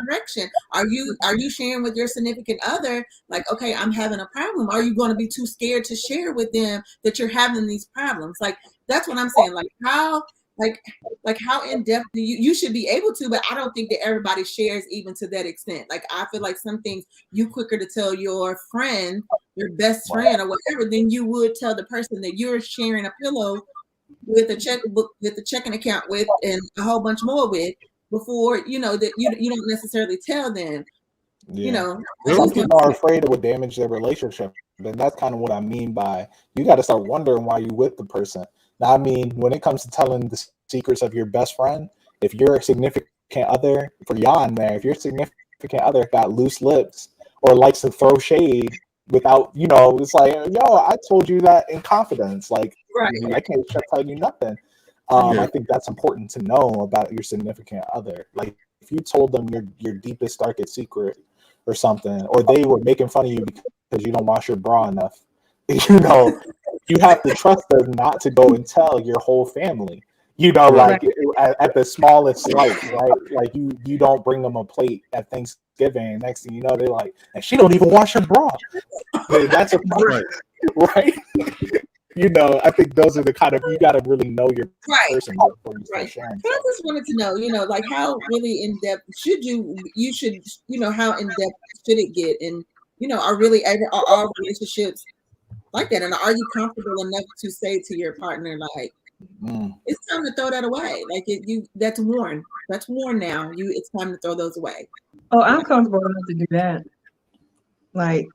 Speaker 2: erection, are you sharing with your significant other? Like, okay, I'm having a problem. Are you going to be too scared to share with them that you're having these problems? Like, that's what I'm saying. Like how in depth do you should be able to, but I don't think that everybody shares even to that extent. Like, I feel like some things you quicker to tell your friend, your best friend or whatever, than you would tell the person that you're sharing a pillow with, a checkbook with, a checking account with, and a whole bunch more with, before that you don't necessarily tell them.
Speaker 3: Some people are afraid it would damage their relationship. And that's kind of what I mean by, you got to start wondering why you're with the person. Now, when it comes to telling the secrets of your best friend, if you're a significant other, for y'all in there, if your significant other got loose lips or likes to throw shade without, it's like, yo, I told you that in confidence. Like, I can't tell you nothing. I think that's important to know about your significant other. Like, if you told them your deepest, darkest secret or something, or they were making fun of you because you don't wash your bra enough, you have to trust them not to go and tell your whole family, at the smallest slight, right? Like you don't bring them a plate at Thanksgiving. Next thing you know, they're like, and she don't even wash her bra. That's a point, right? I think those are the kind of, you got to really know your person before you start sharing.
Speaker 2: So I just wanted to know, like how really in depth how in depth should it get, and are all relationships like that, and are you comfortable enough to say to your partner, like, it's time to throw that away? Like, that's worn now. It's time to throw those away.
Speaker 4: Oh, I'm comfortable enough to do that. Like,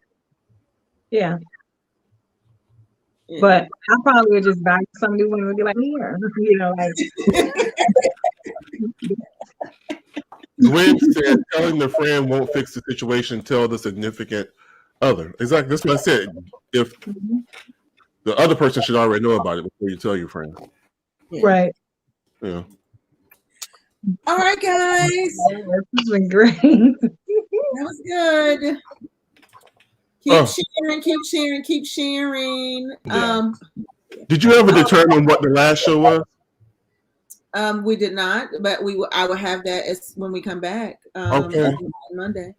Speaker 4: yeah. But I probably would just buy some new one and be like, here,
Speaker 1: Gwen said, telling the friend won't fix the situation, tell the significant other. Exactly. That's what I said. If the other person should already know about it before you tell your friend.
Speaker 2: Yeah.
Speaker 4: Right.
Speaker 1: Yeah.
Speaker 2: All right, guys.
Speaker 4: This has been great.
Speaker 2: That was good. Keep sharing.
Speaker 1: Yeah. Did you ever determine what the last show was?
Speaker 2: We did not, but I will have that when we come back.
Speaker 1: Okay.
Speaker 2: Monday.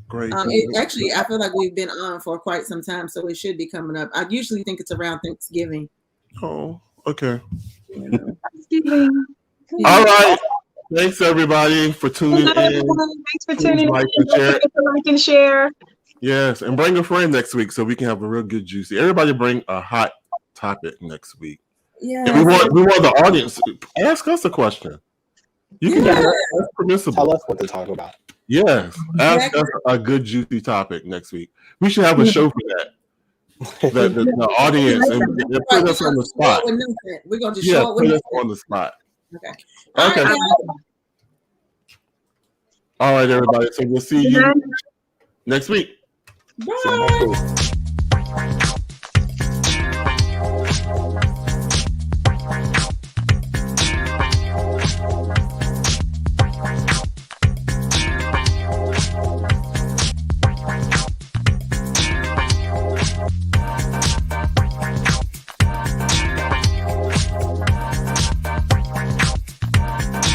Speaker 1: Great.
Speaker 2: Actually, I feel like we've been on for quite some time, so it should be coming up. I usually think it's around Thanksgiving.
Speaker 1: Oh, okay.
Speaker 4: Thanksgiving.
Speaker 1: All right. Thanks everybody for tuning in.
Speaker 4: Thanks for tuning in. Like and share.
Speaker 1: Yes, and bring a friend next week so we can have a real good juicy. Everybody bring a hot topic next week.
Speaker 2: Yeah.
Speaker 1: We want the audience ask us a question. You can that's permissible.
Speaker 3: Tell us what to talk about.
Speaker 1: Yes. Ask us a good juicy topic next week. We should have a show for that. The audience and put us on the spot.
Speaker 2: We're gonna just show
Speaker 1: put us on the spot. Okay. All right, everybody. So we'll see you next week.
Speaker 2: Bye.